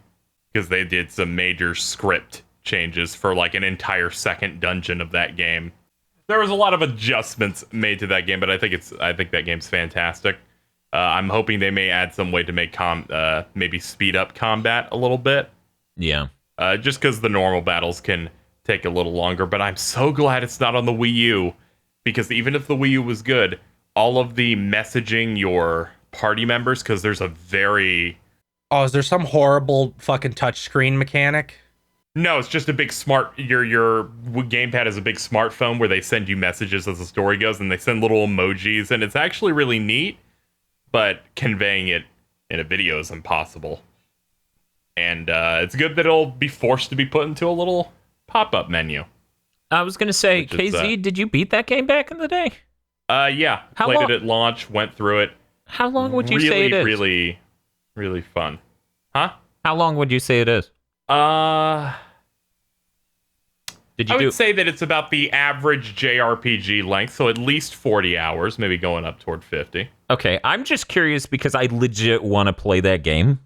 because they did some major script changes for like an entire second dungeon of that game. There was a lot of adjustments made to that game, but I think that game's fantastic. I'm hoping they may add some way to make maybe speed up combat a little bit. Yeah. Just because the normal battles can take a little longer, but I'm so glad it's not on the Wii U, because even if the Wii U was good, all of the messaging your party members, because there's a very... Oh, is there some horrible fucking touchscreen mechanic? No, it's just a big smart. Your gamepad is a big smartphone where they send you messages as the story goes, and they send little emojis, and it's actually really neat. But conveying it in a video is impossible. And it's good that it'll be forced to be put into a little pop-up menu. I was gonna say, KZ, did you beat that game back in the day? Yeah. Played it at launch, went through it. How long would you say it is? Really, really fun. Huh? How long would you say it is? I would say that it's about the average JRPG length, so at least 40 hours, maybe going up toward 50. Okay, I'm just curious because I legit want to play that game.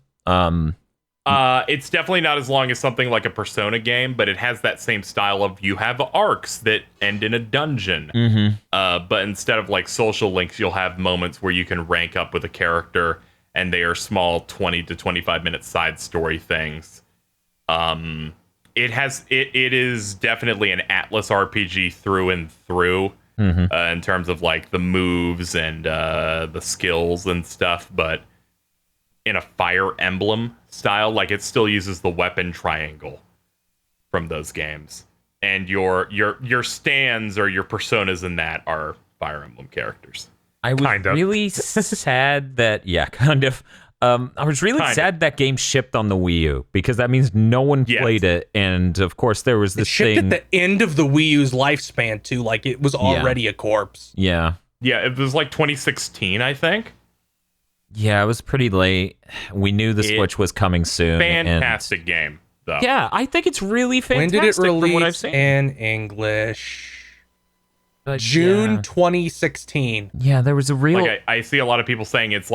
It's definitely not as long as something like a Persona game, but it has that same style of you have arcs that end in a dungeon. But instead of like social links, you'll have moments where you can rank up with a character, and they are small 20 to 25 minute side story things. It is definitely an Atlas RPG through and through, in terms of like the moves and the skills and stuff, but in a Fire Emblem style, like it still uses the weapon triangle from those games, and your stands or your personas in that are Fire Emblem characters. I was really sad that kind of. I was really sad that game shipped on the Wii U because that means no one played it, and of course there was this shipped thing at the end of the Wii U's lifespan too, like it was already a corpse. Yeah, it was like 2016, I think. Yeah, it was pretty late. We knew the Switch was coming soon. Fantastic game, though. Yeah, I think it's really fantastic. When did it release from what I've seen? in English? June 2016. Yeah, there was a real... Like I see a lot of people saying it's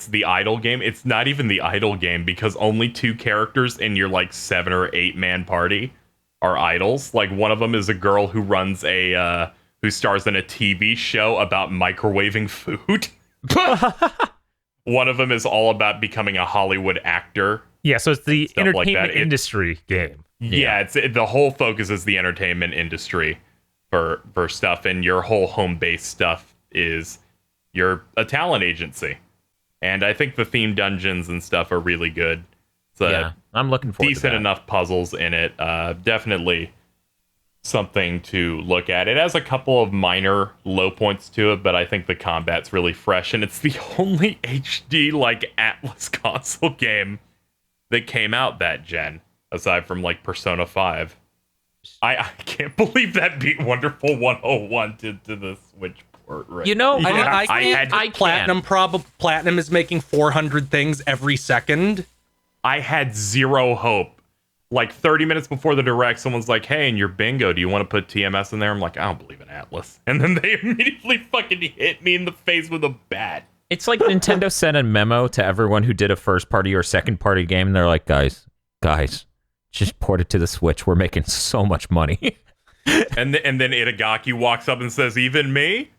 the idle game. It's not even the idle game because only 2 characters in your like 7 or 8 man party are idols. Like one of them is a girl who runs who stars in a TV show about microwaving food. One of them is all about becoming a Hollywood actor. Yeah, so it's the entertainment like industry game. Yeah, the whole focus is the entertainment industry for stuff, and your whole home base stuff is you're a talent agency. And I think the theme dungeons and stuff are really good. So I'm looking forward to that. Decent enough puzzles in it. Definitely something to look at. It has a couple of minor low points to it, but I think the combat's really fresh, and it's the only HD like Atlas console game that came out that gen, aside from like Persona 5. I can't believe that beat Wonderful 101 to the Switch port. Right? You know, I Platinum is making 400 things every second. I had zero hope. Like 30 minutes before the direct, someone's like, "Hey, in your bingo, do you want to put TMS in there?" I'm like, "I don't believe in Atlas." And then they immediately fucking hit me in the face with a bat. It's like Nintendo sent a memo to everyone who did a first party or second party game, and they're like, guys, just port it to the Switch. We're making so much money. and then Itagaki walks up and says, "Even me?"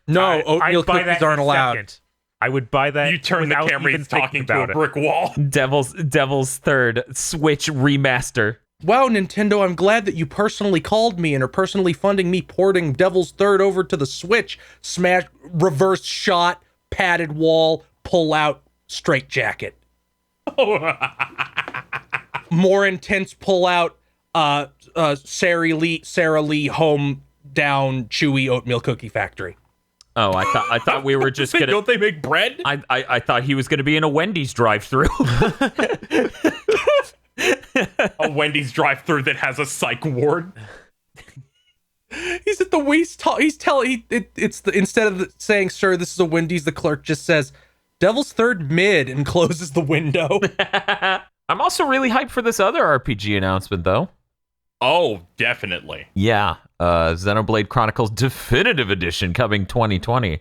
No, oatmeal cookies aren't allowed. I would buy that. You turn the camera, he's talking to a brick wall. Devil's Third Switch remaster. Wow, Nintendo, I'm glad that you personally called me and are personally funding me porting Devil's Third over to the Switch. Smash, reverse shot, padded wall, pull out, straight jacket. More intense pull out, Sarah Lee home down chewy oatmeal cookie factory. Oh, I thought we were just gonna. Don't they make bread? I thought he was gonna be in a Wendy's drive-thru. A Wendy's drive-thru that has a psych ward. He's at the waist. Instead of saying, "Sir, this is a Wendy's," the clerk just says, "Devil's Third mid," and closes the window. I'm also really hyped for this other RPG announcement, though. Oh, definitely. Yeah, Xenoblade Chronicles Definitive Edition coming 2020.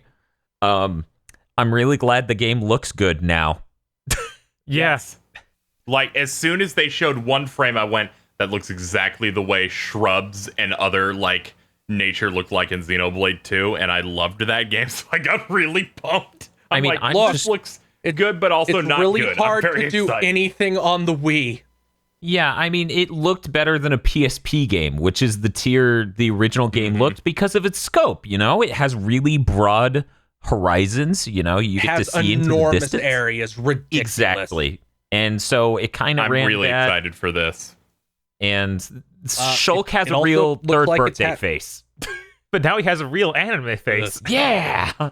I'm really glad the game looks good now. Yes. Like, as soon as they showed one frame, I went, that looks exactly the way shrubs and other, like, nature looked like in Xenoblade 2, and I loved that game, so I got really pumped. I'm like, this looks good, but also not good. It's really hard to do anything on the Wii. Yeah, I mean, it looked better than a PSP game, which is the tier the original game looked because of its scope, you know? It has really broad horizons, you know? You get to see into the distance. Enormous areas, ridiculous. Exactly. And so it kind of I'm ran really that, excited for this. and Shulk has it a also real looked third like it's birthday face. But now he has a real anime face. Yeah.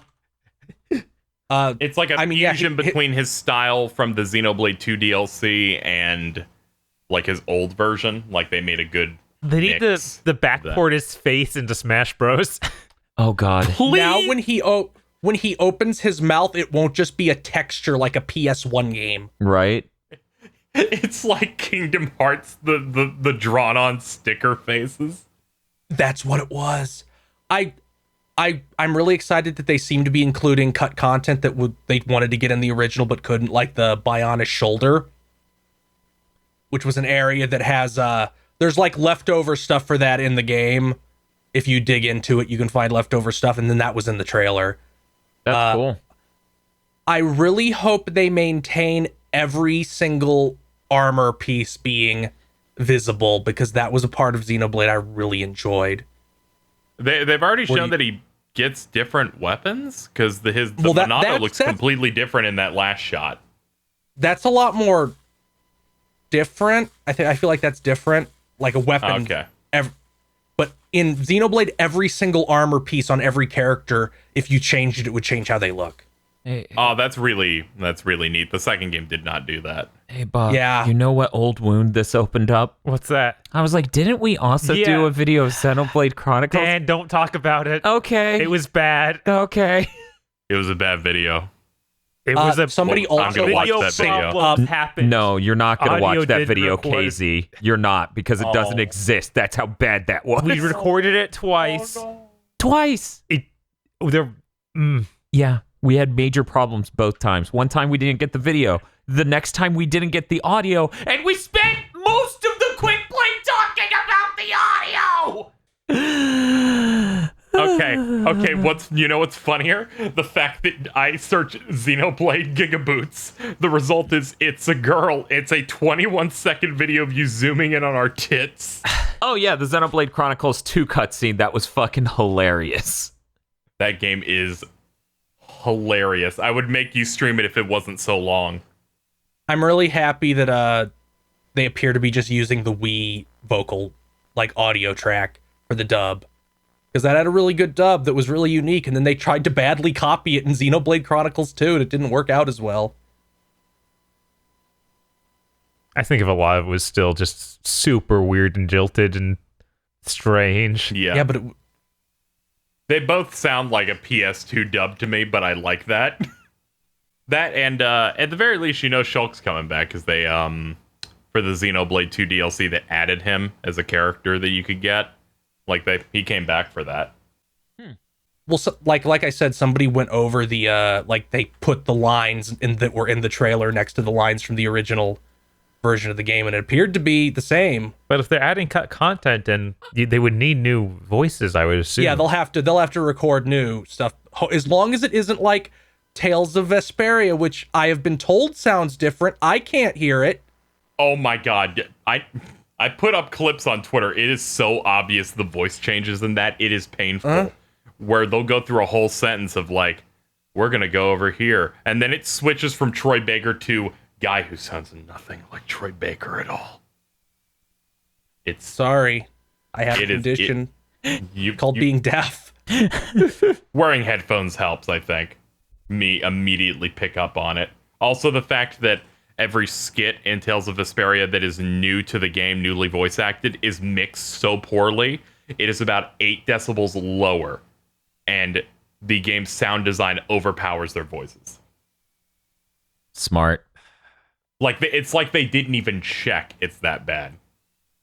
It's like a fusion he- between his style from the Xenoblade 2 DLC and like his old version. Like they made a good They need to mix the of that. backport his face into Smash Bros. Oh God. Now when he opens his mouth, it won't just be a texture like a PS1 game. Right. It's like Kingdom Hearts, the drawn on sticker faces. That's what it was. I'm really excited that they seem to be including cut content that they wanted to get in the original but couldn't, like the Bionis shoulder, which was an area that has there's like leftover stuff for that in the game. If you dig into it, you can find leftover stuff, and then that was in the trailer. That's cool. I really hope they maintain every single armor piece being visible, because that was a part of Xenoblade I really enjoyed. They've already shown that he gets different weapons because the Monado looks completely different in that last shot. That's a lot more different. I feel like that's different, like a weapon. Okay. But in Xenoblade, every single armor piece on every character, if you changed it, it would change how they look. Oh, that's really neat. The second game did not do that. Hey, Bob. Yeah. You know what old wound this opened up? What's that? I was like, didn't we also Yeah. do a video of Xenoblade Chronicles? Dan, don't talk about it. Okay. It was bad. Okay. It was a bad video. It was a somebody I'm also gonna watch video that video. problem happened. No, you're not going to Audio watch that didn't video, record. KZ. You're not, because it doesn't exist. That's how bad that was. We recorded it twice. Twice. Yeah, we had major problems both times. One time we didn't get the video. The next time we didn't get the audio, and we spent most of the quick play talking about the audio. Okay. What's funnier? The fact that I search Xenoblade GigaBoots. The result is it's a girl. It's a 21-second video of you zooming in on our tits. Oh yeah, the Xenoblade Chronicles 2 cutscene, that was fucking hilarious. That game is hilarious. I would make you stream it if it wasn't so long. I'm really happy that they appear to be just using the Wii vocal, like, audio track for the dub, because that had a really good dub that was really unique, and then they tried to badly copy it in Xenoblade Chronicles 2, and it didn't work out as well. I think of a lot of it was still just super weird and jilted and strange. Yeah, But they both sound like a PS2 dub to me, but I like that. That and at the very least, Shulk's coming back because they for the Xenoblade 2 DLC that added him as a character that you could get. Like he came back for that. Well, so, like I said, somebody went over the they put the lines that were in the trailer next to the lines from the original version of the game, and it appeared to be the same. But if they're adding cut content, then they would need new voices, I would assume. Yeah, they'll have to record new stuff, as long as it isn't like Tales of Vesperia, which I have been told sounds different. I can't hear it. Oh my god, I put up clips on Twitter. It is so obvious the voice changes in that. It is painful. Where they'll go through a whole sentence of like, we're gonna go over here, and then it switches from Troy Baker to guy who sounds nothing like Troy Baker at all. It's Sorry, I have a condition called being deaf. Wearing headphones helps, I think. Me immediately pick up on it. Also, the fact that every skit in Tales of Vesperia that is new to the game, newly voice acted, is mixed so poorly. It is about 8 decibels lower, and the game's sound design overpowers their voices. Smart. It's like they didn't even check. It's that bad.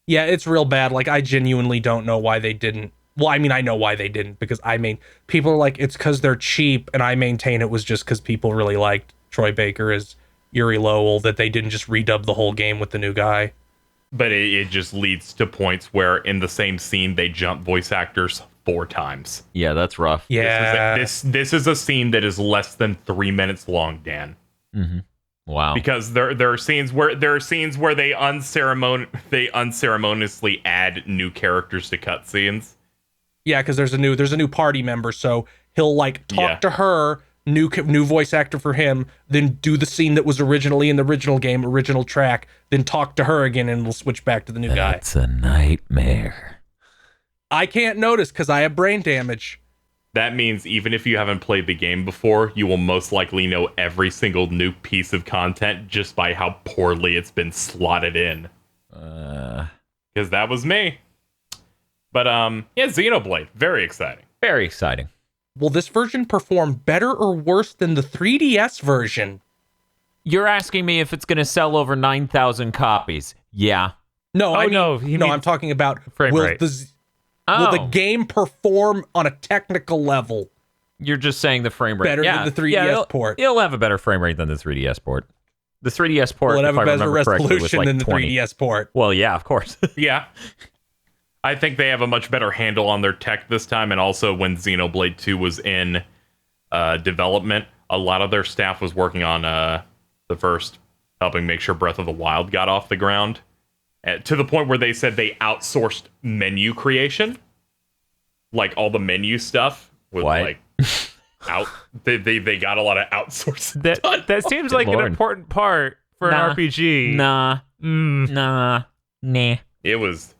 Yeah, it's real bad. Like, I genuinely don't know why they didn't. Well, I mean, I know why they didn't, because people are like, it's because they're cheap, and I maintain it was just because people really liked Troy Baker as Yuri Lowell, that they didn't just redub the whole game with the new guy. But it just leads to points where in the same scene they jump voice actors 4 times. Yeah, that's rough. Yeah. This is a scene that is less than 3 minutes long, Dan. Mm-hmm. Wow. Because there are scenes where they unceremoniously add new characters to cutscenes. Yeah, because there's a new party member, so he'll like talk to her, new voice actor for him, then do the scene that was originally in the original game, original track, then talk to her again, and it'll switch back to the new guy. That's a nightmare. I can't notice because I have brain damage. That means even if you haven't played the game before, you will most likely know every single new piece of content just by how poorly it's been slotted in. Because that was me. But yeah, Xenoblade, very exciting. Very exciting. Will this version perform better or worse than the 3DS version? You're asking me if it's going to sell over 9,000 copies. Yeah. No, I mean, no, he no, means I'm talking about frame will rate. will the game perform on a technical level You're just saying the frame rate. better yeah. than the 3DS yeah, port? It'll have a better frame rate than the 3DS port. The 3DS port, Will it have if a I better remember correctly, was resolution like than the 20. 3DS port? Well, yeah, of course. Yeah. I think they have a much better handle on their tech this time, and also when Xenoblade 2 was in development, a lot of their staff was working on the first, helping make sure Breath of the Wild got off the ground, to the point where they said they outsourced menu creation. Like, all the menu stuff was What? like out. They got a lot of outsourcing. That seems like Lord. an important part for Nah. an RPG. Nah. Nah. It was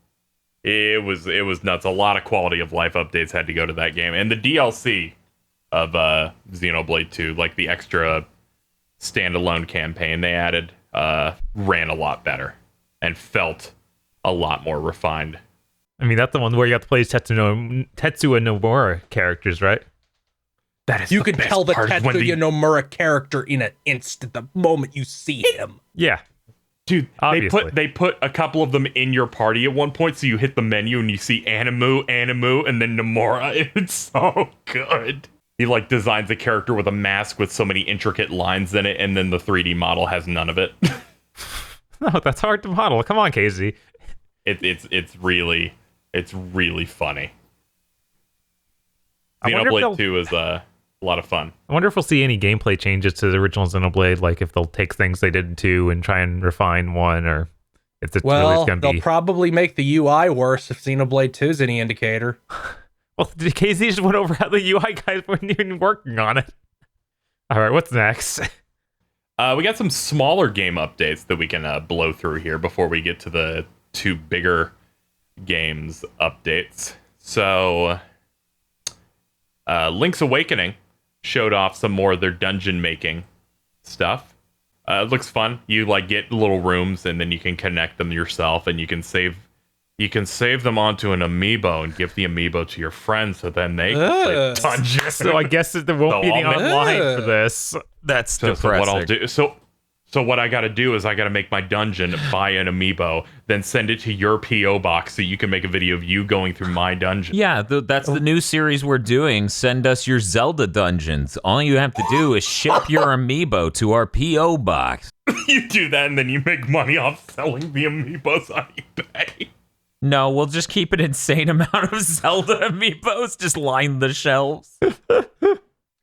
nuts. A lot of quality of life updates had to go to that game, and the DLC of Xenoblade 2, like the extra standalone campaign they added, ran a lot better and felt a lot more refined. I mean, that's the one where you have to play Tetsuya Nomura characters, right? That is You can tell the Tetsuya Nomura character in an instant the moment you see him. Yeah. Dude, Obviously. they put a couple of them in your party at one point, so you hit the menu and you see Animu, and then Nomura. It's so good. He like designs a character with a mask with so many intricate lines in it, and then the 3D model has none of it. No, that's hard to model. Come on, Casey. It's really funny. I wonder if Xenoblade 2 is a lot of fun. I wonder if we'll see any gameplay changes to the original Xenoblade, like if they'll take things they did in 2 and try and refine 1, or if it's really Well, going to they'll be... probably make the UI worse if Xenoblade 2 is any indicator. Well, Casey just went over how the UI guys weren't even working on it. All right, what's next? We got some smaller game updates that we can blow through here before we get to the 2 bigger games updates. So, Link's Awakening showed off some more of their dungeon making stuff. It looks fun. You like get little rooms and then you can connect them yourself, and you can save them onto an amiibo and give the amiibo to your friends, so then they can play dungeons. So I guess that there won't be any online for this. That's So depressing. what I'll do, so what I got to do is I got to make my dungeon, buy an amiibo, then send it to your PO box so you can make a video of you going through my dungeon. Yeah, that's the new series we're doing. Send us your Zelda dungeons. All you have to do is ship your amiibo to our P.O. box. You do that, and then you make money off selling the amiibos on eBay. No, we'll just keep an insane amount of Zelda amiibos. Just line the shelves.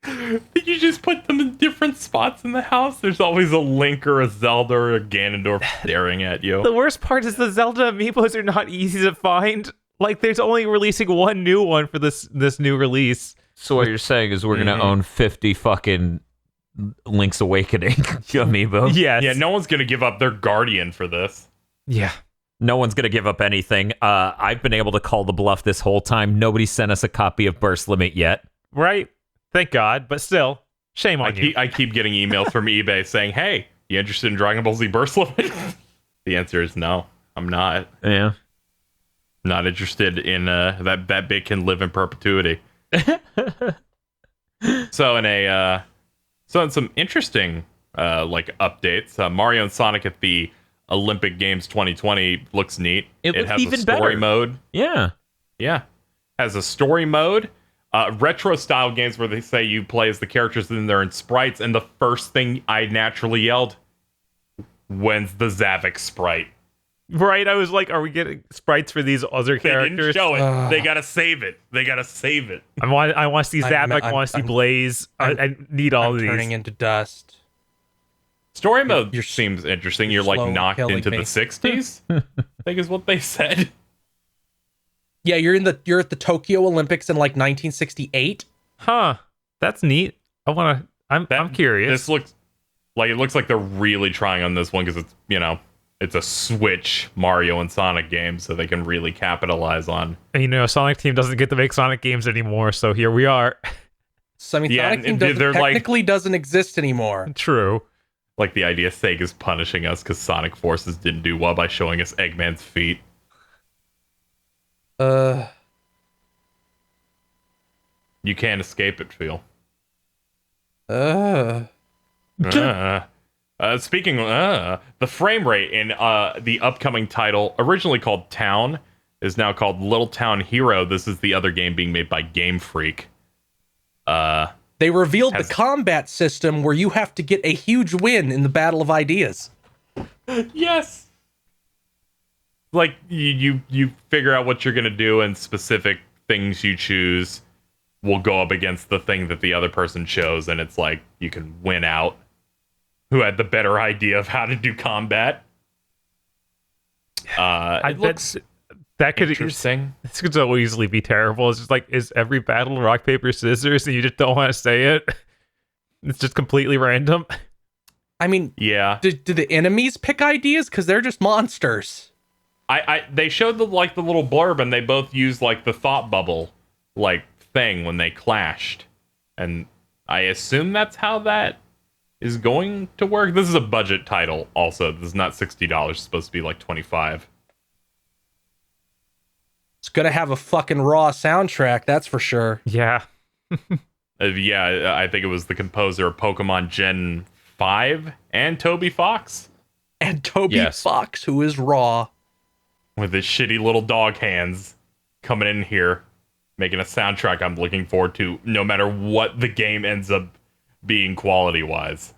You just put them in different spots in the house. There's always a Link or a Zelda or a Ganondorf staring at you. The worst part is the Zelda amiibos are not easy to find. Like, there's only releasing one new one for this new release. So what you're saying is we're going to own 50 fucking Link's Awakening amiibo? Yes. Yeah, no one's going to give up their Guardian for this. Yeah. No one's going to give up anything. I've been able to call the bluff this whole time. Nobody sent us a copy of Burst Limit yet. Right? Thank God. But still, shame on you. I keep getting emails from eBay saying, hey, you interested in Dragon Ball Z Burst Limit? The answer is no, I'm not. Yeah. Not interested in that bit can live in perpetuity. So in some interesting like updates, Mario and Sonic at the Olympic Games 2020 looks neat. It looks has even a story better. mode. Yeah. Yeah, has a story mode. Retro style games where they say you play as the characters and they're in sprites, and the first thing I naturally yelled, when's the Zavik sprite? Right? I was like, are we getting sprites for these other They characters? didn't show it. They gotta save it. I I want to see Zabic, I want to see I'm- Blaze. I need all I'm of these. turning into dust. Story mode You're seems interesting. You're like slow knocked killing into me. the 60s. I think is what they said. Yeah, you're at the Tokyo Olympics in like 1968. Huh. That's neat. I want to I'm curious. This looks like they're really trying on this one because it's it's a Switch Mario and Sonic game, so they can really capitalize on. And, Sonic Team doesn't get to make Sonic games anymore, so here we are. So, I mean, Yeah, Sonic Team and they're technically doesn't exist anymore. True. Like the idea Sega's punishing us because Sonic Forces didn't do well by showing us Eggman's feet. You can't escape it, Phil. Speaking of, the frame rate in the upcoming title, originally called Town, is now called Little Town Hero. This is the other game being made by Game Freak. They revealed the combat system where you have to get a huge win in the Battle of Ideas. Yes. Like you figure out what you're gonna do, and specific things you choose will go up against the thing that the other person chose, and it's like you can win out who had the better idea of how to do combat. It looks that could interesting. This could so easily be terrible. It's just like, is every battle rock, paper, scissors, and you just don't want to say it? It's just completely random. I mean, yeah. Do the enemies pick ideas? Because they're just monsters. They showed the little blurb, and they both used like the thought bubble thing when they clashed, and I assume that's how that is going to work. This is a budget title. Also, this is not $60. It's supposed to be like $25. It's gonna have a fucking raw soundtrack, that's for sure. Yeah. Yeah, I think it was the composer of Pokemon Gen 5 and Toby Fox. And Toby Fox, who is raw. With his shitty little dog hands coming in here, making a soundtrack I'm looking forward to, no matter what the game ends up being quality-wise.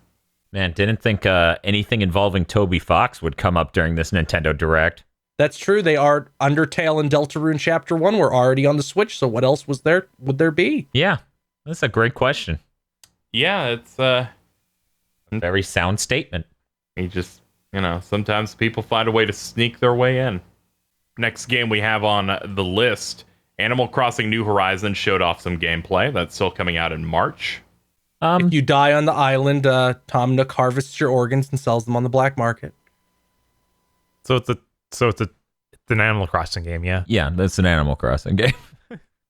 Man, didn't think anything involving Toby Fox would come up during this Nintendo Direct. That's true. They are Undertale and Deltarune Chapter 1 were already on the Switch, so what else would there be? Yeah, that's a great question. Yeah, it's very sound statement. You just, sometimes people find a way to sneak their way in. Next game we have on the list, Animal Crossing New Horizons showed off some gameplay. That's still coming out in March. If you die on the island, Tom Nook harvests your organs and sells them on the black market. So it's an Animal Crossing game, yeah. Yeah, that's an Animal Crossing game.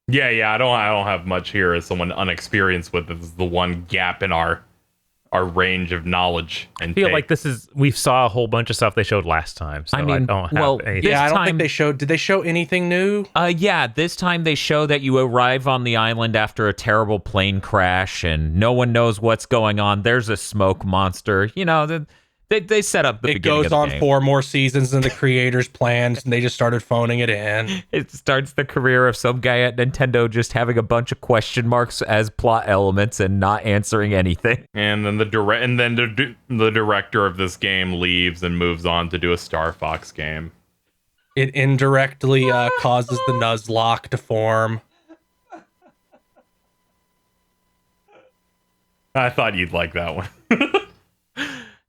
Yeah. I don't have much here as someone unexperienced with it. This is the one gap in our range of knowledge. And I feel like we saw a whole bunch of stuff they showed last time. So I don't have anything. Yeah, I don't think they showed. Did they show anything new? Yeah, this time they show that you arrive on the island after a terrible plane crash and no one knows what's going on. There's a smoke monster. They set up the beginning It goes on game. 4 more seasons than the creators planned, and they just started phoning it in. It starts the career of some guy at Nintendo just having a bunch of question marks as plot elements and not answering anything. And then the director of this game leaves and moves on to do a Star Fox game. It indirectly causes the Nuzlocke to form. I thought you'd like that one.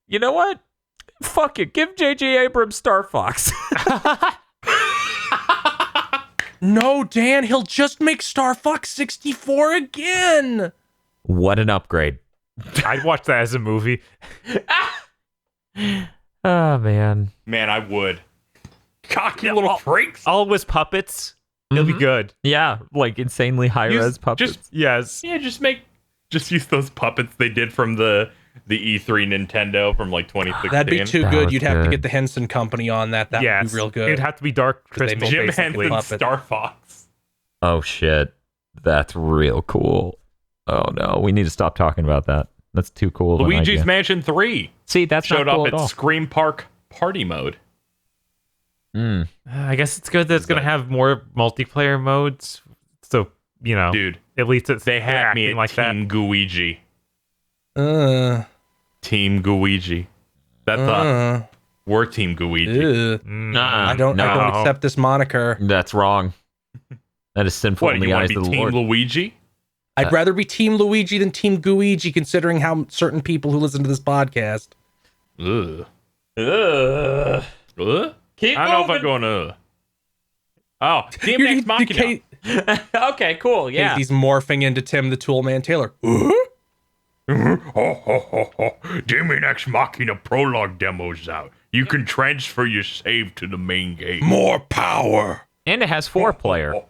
You know what? Fuck it. Give J.J. Abrams Star Fox. No, Dan, he'll just make Star Fox 64 again. What an upgrade. I'd watch that as a movie. Oh, man. Man, I would. Cocky little freaks. All with puppets. It'll be good. Yeah, like insanely high-res puppets. Yes. Yeah, just use those puppets they did from the E3 Nintendo from like 2016. That'd be too That good. was You'd have to good. get the Henson Company on that. That would be real good. It'd have to be Dark Crystal, make Jim basically. Henson Star Fox. Oh, shit. That's real cool. Oh, no. We need to stop talking about that. That's too cool. of an Luigi's idea. Mansion 3 See, that's showed not cool up at at all. Scream Park Party Mode. I guess it's good that it's going to have more multiplayer modes. So, Dude, at least they had me at like Team Guigi. Uh, Team Guigi. That's we're Team Guigi. I don't accept this moniker. That's wrong. That is sinful What, in you the want eyes to of be the Team Lord. Luigi? I'd rather be Team Luigi than Team Guigi, considering how certain people who listen to this podcast. Ugh. Keep I don't know if I'm going to. Oh, DMX Machina. Okay, cool. Yeah. He's morphing into Tim the Toolman Taylor. Demon X Machina Prologue demo's out. You can transfer your save to the main game. More power. And it has 4-player.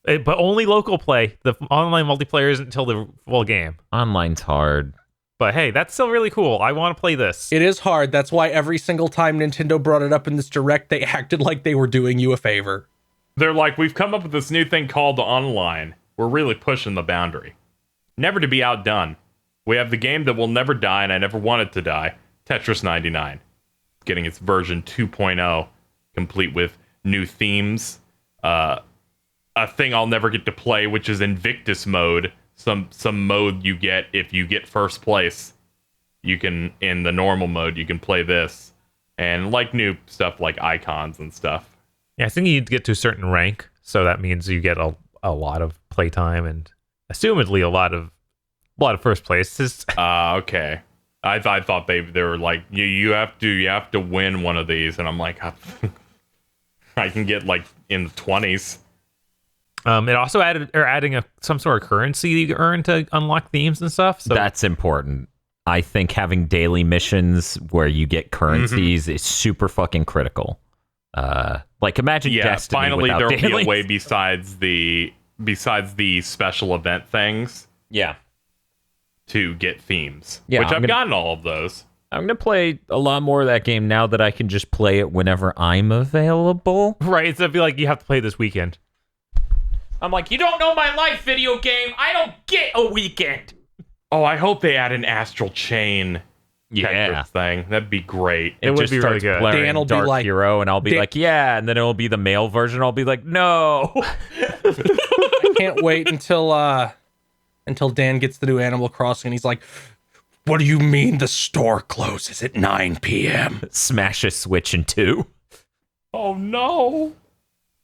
But only local play. The online multiplayer isn't until the full game. Online's hard. But hey, that's still really cool. I want to play this. It is hard. That's why every single time Nintendo brought it up in this direct, they acted like they were doing you a favor. They're like, we've come up with this new thing called online. We're really pushing the boundary. Never to be outdone. We have the game that will never die, and I never want it to die. Tetris 99. Getting its version 2.0, complete with new themes. A thing I'll never get to play, which is Invictus Mode. Some mode you get if you get first place. You can, in the normal mode, you can play this. And like new stuff like icons and stuff. Yeah, I think you get to a certain rank, so that means you get a lot of playtime and assumedly a lot of first places. Okay. I thought they were like, you have to win one of these, and I'm like, I can get like in the 20s. It also adding some sort of currency you earn to unlock themes and stuff. So That's important. I think having daily missions where you get currencies is super fucking critical. Like imagine Destiny finally without there'll dailies. be a way besides the special event things Yeah. to get themes. Yeah, which I'm I've gonna- gotten all of those. I'm going to play a lot more of that game now that I can just play it whenever I'm available. right, so I feel like you have to play this weekend. I'm like, you don't know my life, video game. I don't get a weekend. Oh, I hope they add an Astral Chain Tetris thing. That'd be great. It would just be really starts good. blaring Dan will be Dark like- Hero, and I'll be Dan- like, yeah, and then it'll be the male version. I'll be like, no. I can't wait until Dan gets the new Animal Crossing and he's like, what do you mean the store closes at 9 p.m.? Smash a Switch in 2. Oh no.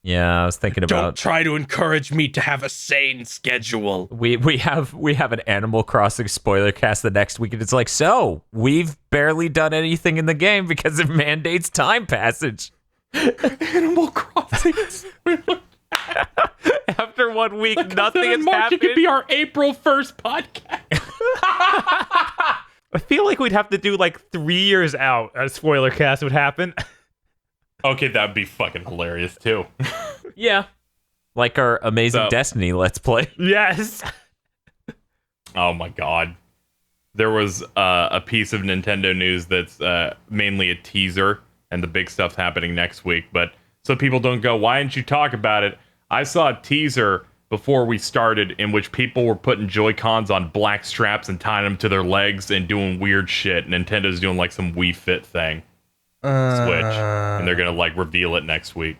Yeah, I was thinking Don't about try to encourage me to have a sane schedule. we have an Animal Crossing spoiler cast the next week, and it's like, so we've barely done anything in the game because it mandates time passage. Animal Crossing. After 1 week, nothing has March, happened. it could be our April 1st podcast. I feel like we'd have to do like 3 years out a spoiler cast would happen. Okay, that'd be fucking hilarious too. Yeah. Like our Amazing So- Destiny Let's Play. Yes. Oh my god. There was a piece of Nintendo news that's mainly a teaser, and the big stuff's happening next week. But so people don't go, why didn't you talk about it? I saw a teaser before we started in which people were putting Joy-Cons on black straps and tying them to their legs and doing weird shit. Nintendo's doing like some Wii Fit thing. Switch. And they're going to like reveal it next week.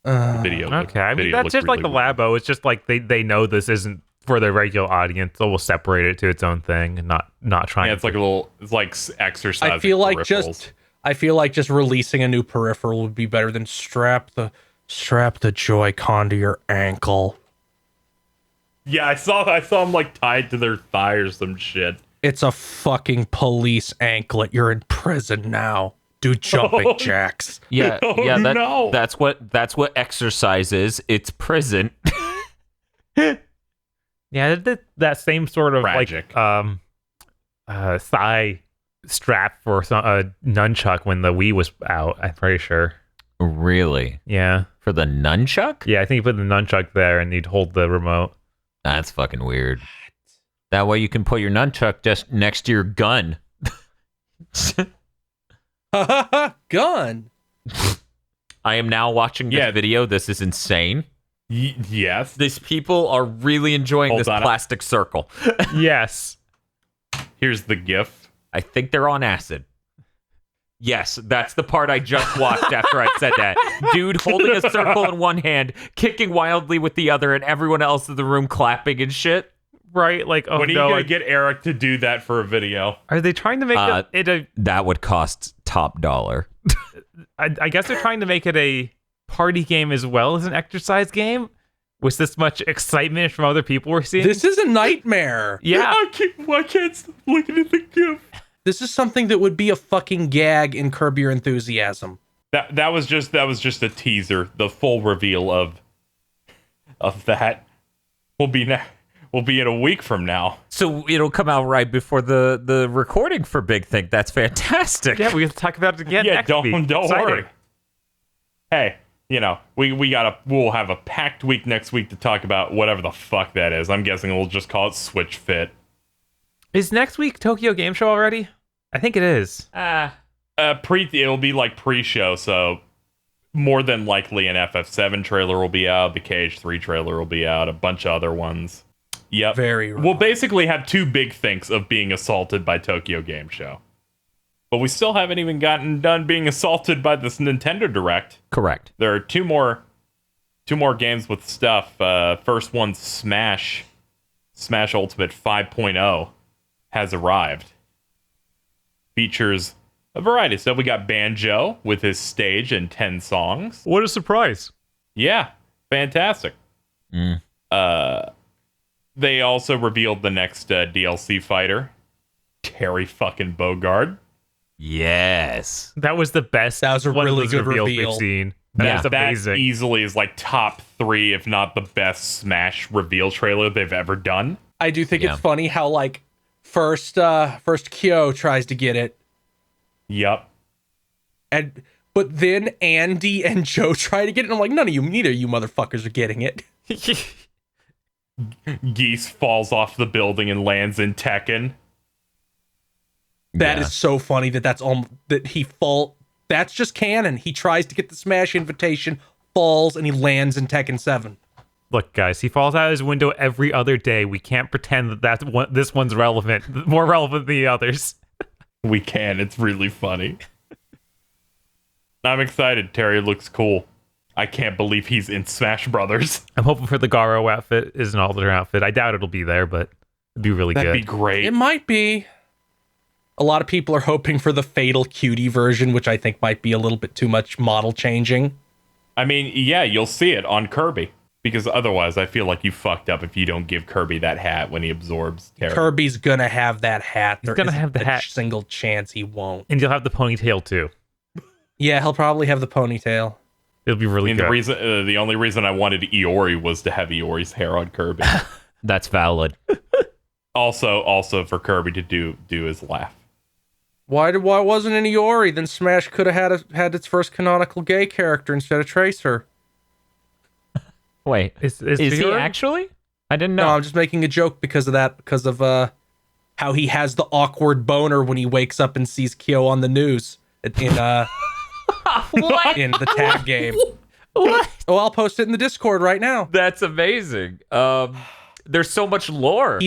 The video. Okay, I mean video that's looked just like really the Labo. It's just like they know this isn't for the regular audience, so we'll separate it to its own thing and not trying. Yeah, it's like a little. It's like exercise. I feel like just releasing a new peripheral would be better than strap the Joy-Con to your ankle. Yeah, I saw them like tied to their thigh or some shit. It's a fucking police anklet. You're in prison now. Do jumping jacks. Yeah, Oh, yeah, no. that's what exercise is. It's prison. Yeah, that same sort of Tragic. like thigh strap for a nunchuck when the Wii was out. I'm pretty sure. Really? Yeah, For the nunchuck? yeah. I think you put the nunchuck there and you'd hold the remote. That's fucking weird. That way you can put your nunchuck just next to your gun. Gun. I am now watching this Yeah. video. This is insane. Yes. These people are really enjoying Hold this on. plastic circle. Yes. Here's the GIF. I think they're on acid. Yes, that's the part I just watched after I said that. Dude holding a circle in one hand, kicking wildly with the other, and everyone else in the room clapping and shit. Right. Like, oh When are you no, gonna get Eric to do that for a video? are they trying to make it a? That would cost top dollar. I guess they're trying to make it a party game as well as an exercise game. With this much excitement from other people we're seeing. This is a nightmare. Yeah. I can't stop looking at the GIF. This is something that would be a fucking gag in Curb Your Enthusiasm. That was just a teaser. The full reveal of that will be will be in a week from now. So it'll come out right before the recording for Big Think. That's fantastic. Yeah, we can talk about it again. Yeah, next don't week. Exciting. worry. Hey, we'll have a packed week next week to talk about whatever the fuck that is. I'm guessing we'll just call it Switch Fit. Is next week Tokyo Game Show already? I think it is. It'll be like pre-show, so more than likely an FF7 trailer will be out, the KH3 trailer will be out, a bunch of other ones. Yep. Very wrong. We'll basically have two big things of being assaulted by Tokyo Game Show. But we still haven't even gotten done being assaulted by this Nintendo Direct. Correct. There are two more games with stuff. First one's Smash Ultimate 5.0 has arrived. Features a variety of stuff. We got Banjo with his stage and 10 songs. What a surprise. Yeah, fantastic. They also revealed the next DLC fighter, Terry fucking Bogard. Yes. That was the best. That was a one of really those good reveals reveal. we've seen. Yeah. That was That amazing. easily is like top 3, if not the best Smash reveal trailer they've ever done. I do think Yeah. it's funny how like first Kyo tries to get it, Yup. but then Andy and Joe try to get it. And I'm like, neither of you motherfuckers are getting it. Geese falls off the building and lands in Tekken. That is so funny that's just canon. He tries to get the Smash invitation, falls, and he lands in Tekken 7. Look, guys, he falls out of his window every other day. We can't pretend that this one's relevant, more relevant than the others. We can. It's really funny. I'm excited. Terry looks cool. I can't believe he's in Smash Brothers. I'm hoping for the Garo outfit is an alternate outfit. I doubt it'll be there, but it'd be really That'd good. be great. It might be. A lot of people are hoping for the Fatal Cutie version, which I think might be a little bit too much model changing. I mean, yeah, you'll see it on Kirby. Because otherwise, I feel like you fucked up if you don't give Kirby that hat when he absorbs Terry. Kirby's gonna have that hat. There gonna isn't have the a hat. single chance he won't. And you'll have the ponytail too. Yeah, he'll probably have the ponytail. It'll be really I mean, good. the only reason I wanted Iori was to have Iori's hair on Kirby. That's valid. also for Kirby to do his laugh. Why wasn't any Iori? Then Smash could have had its first canonical gay character instead of Tracer. Wait, is he Fiora? actually? I didn't No, know. I'm just making a joke because of that. Because of how he has the awkward boner when he wakes up and sees Kyo on the news in What? in the tag game. What? Oh, I'll post it in the Discord right now. That's amazing. There's so much lore.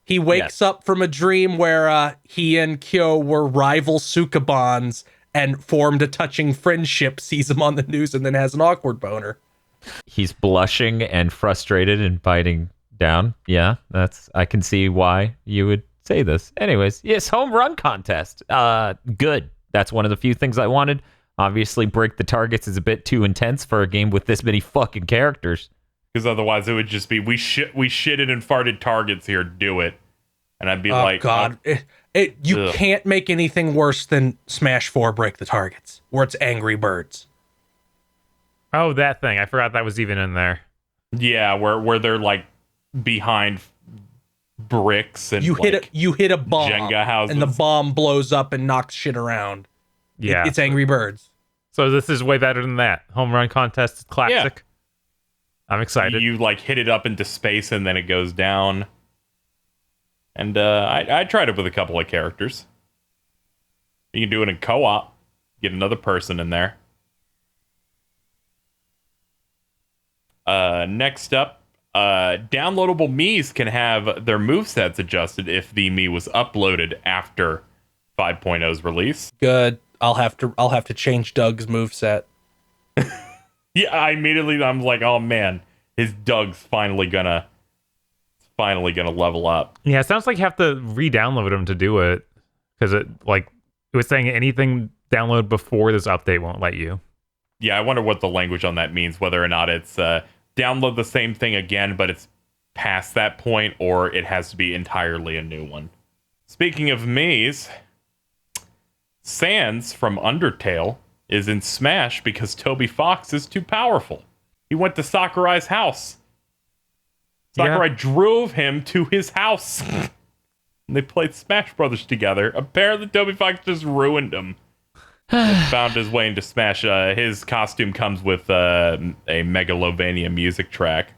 He wakes up from a dream where he and Kyo were rival Sukabans and formed a touching friendship, sees him on the news, and then has an awkward boner. He's blushing and frustrated and biting down. Yeah, I can see why you would say this. Anyways, yes, home run contest. Good. That's one of the few things I wanted. Obviously, break the targets is a bit too intense for a game with this many fucking characters. Because otherwise it would just be, we shitted and farted targets here, do it. And I'd be Oh like, God, you Ugh. can't make anything worse than Smash 4 Break the Targets, where it's Angry Birds. Oh, that thing. I forgot that was even in there. yeah, where they're like behind bricks and You like, hit a bomb, Jenga houses. and the bomb blows up and knocks shit around. Yeah. It's Angry Birds. So this is way better than that. Home run contest is classic. I'm excited. you like hit it up into space and then it goes down. And I tried it with a couple of characters. You can do it in co-op. Get another person in there. Next up, downloadable Miis can have their movesets adjusted if the Mii was uploaded after 5.0's release. Good. I'll have to change Doug's moveset. Yeah, I'm like, oh man, his Doug's finally gonna level up. Yeah, it sounds like you have to re-download them to do it. Because it was saying anything download before this update won't let you. Yeah, I wonder what the language on that means, whether or not it's download the same thing again, but it's past that point, or it has to be entirely a new one. Speaking of Mii's, Sans from Undertale is in Smash because Toby Fox is too powerful. He went to Sakurai's house. Sakurai drove him to his house. And they played Smash Brothers together. Apparently, Toby Fox just ruined him. Found his way into Smash. His costume comes with a Megalovania music track,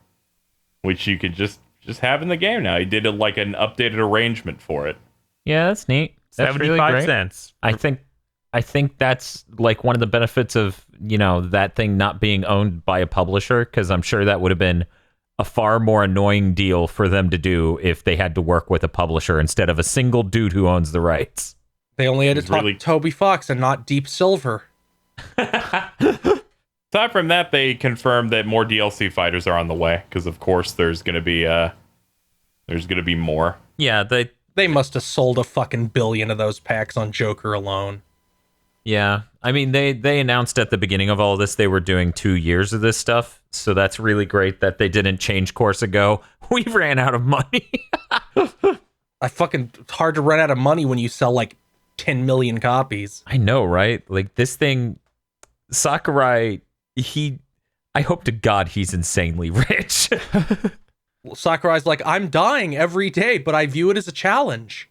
which you could just have in the game now. He did like an updated arrangement for it. Yeah, that's neat. That's 75 really great. cents. I think that's like one of the benefits of, that thing not being owned by a publisher, because I'm sure that would have been a far more annoying deal for them to do if they had to work with a publisher instead of a single dude who owns the rights. They only had to talk really- to Toby Fox and not Deep Silver. Aside from that, they confirmed that more DLC fighters are on the way, because of course there's gonna be more. Yeah, They must have sold a fucking billion of those packs on Joker alone. yeah. I mean, they announced at the beginning of all this they were doing 2 years of this stuff, so that's really great that they didn't change course and go, we ran out of money. It's hard to run out of money when you sell like 10 million copies. I know, right? Like this thing, Sakurai, I hope to God he's insanely rich. Sakurai's like, I'm dying every day, but I view it as a challenge.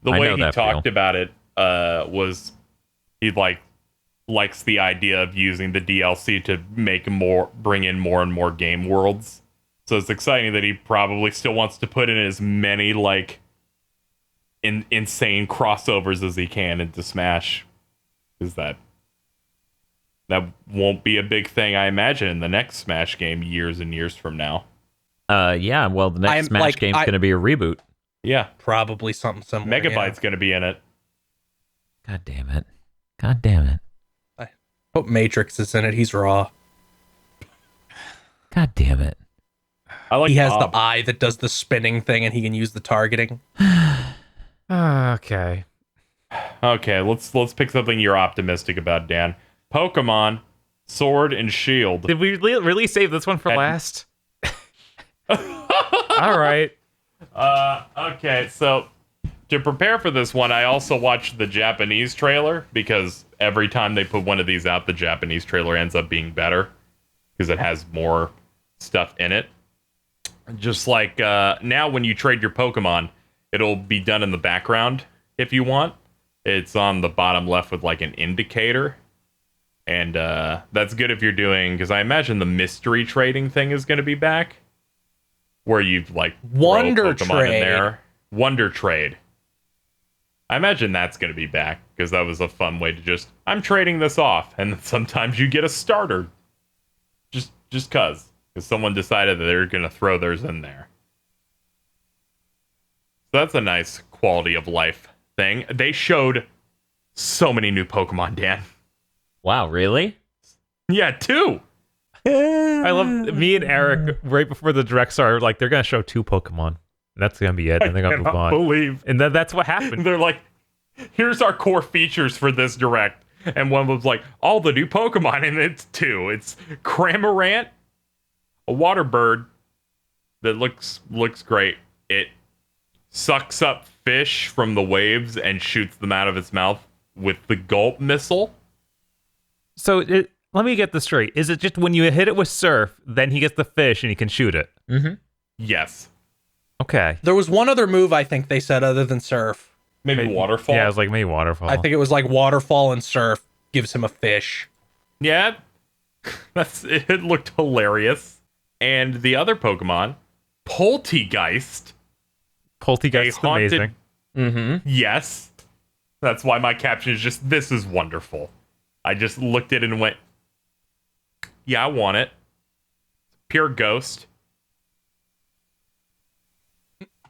The I way know he that talked feel. about it was he likes the idea of using the DLC to bring in more and more game worlds. So it's exciting that he probably still wants to put in as many insane crossovers as he can into Smash. Because that won't be a big thing, I imagine, in the next Smash game years and years from now. Yeah, well, the next Smash game's going to be a reboot. Yeah. Probably something similar. Megabyte's going to be in it. God damn it. God damn it. I hope Matrix is in it. He's raw. God damn it. I like He has Bob. the eye that does the spinning thing, and he can use the targeting. Okay. Okay, let's pick something you're optimistic about, Dan. Pokemon Sword and Shield. Did we really save this one for last? All right. Okay, so to prepare for this one, I also watched the Japanese trailer, because every time they put one of these out, the Japanese trailer ends up being better because it has more stuff in it. Just like now when you trade your Pokemon, it'll be done in the background if you want. It's on the bottom left with like an indicator. And that's good if you're doing, because I imagine the mystery trading thing is going to be back, where you've like Wonder throw Pokemon in Trade. there. Wonder Trade. I imagine that's going to be back, because that was a fun way to just, I'm trading this off, and then sometimes you get a starter, just because someone decided that they're going to throw theirs in there. So that's a nice quality of life thing. They showed so many new Pokemon, Dan. Wow, really? Yeah, 2. I love me and Eric right before the direct started. Like they're gonna show 2 Pokemon. That's gonna be it, and they're gonna move cannot on. believe. And that's what happened. They're like, here's our core features for this direct. And one was like, all the new Pokemon, and it's 2. It's Cramorant, a water bird that looks great. It sucks up fish from the waves and shoots them out of its mouth with the Gulp missile. So let me get this straight. Is it just when you hit it with Surf, then he gets the fish and he can shoot it? Mm-hmm. Yes. Okay. There was one other move I think they said other than Surf. Maybe Waterfall. Yeah, it was like maybe Waterfall. I think it was like Waterfall and Surf gives him a fish. Yeah. It looked hilarious. And the other Pokemon, Poltegeist. Poltegeist is haunted- amazing. Mm-hmm. Yes. That's why my caption is just, this is wonderful. I just looked at it and went, yeah, I want it. Pure Ghost.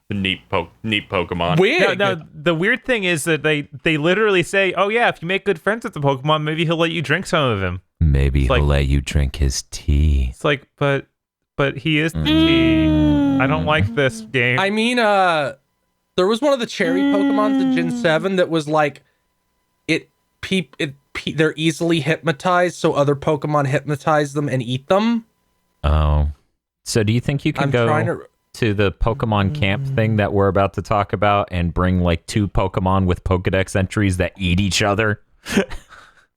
The neat Pokemon. Wig. No, the weird thing is that they literally say, oh yeah, if you make good friends with the Pokemon, maybe he'll let you drink some of him. Maybe It's like- he'll let you drink his tea. It's like, but he is the tea. I don't like this game. I mean, there was one of the cherry Pokemons in Gen 7 that was like, they're easily hypnotized, so other Pokemon hypnotize them and eat them. Oh. So do you think you can I'm go trying to... the Pokemon camp thing that we're about to talk about and bring like 2 Pokemon with Pokedex entries that eat each other?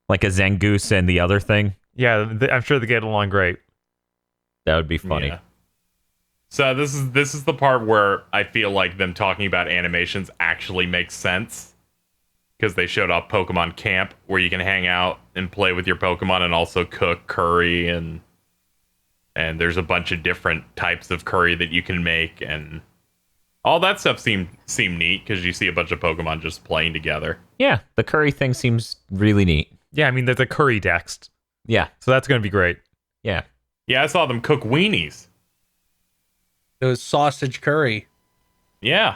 Like a Zangoose and the other thing? yeah, I'm sure they get along great. That would be funny. Yeah. So this is the part where I feel like them talking about animations actually makes sense, because they showed off Pokemon Camp, where you can hang out and play with your Pokemon and also cook curry, and there's a bunch of different types of curry that you can make, and all that stuff seemed neat because you see a bunch of Pokemon just playing together. Yeah, the curry thing seems really neat. Yeah, I mean, there's a curry dext, Yeah, so that's going to be great. yeah. Yeah, I saw them cook weenies. It was sausage curry, Yeah.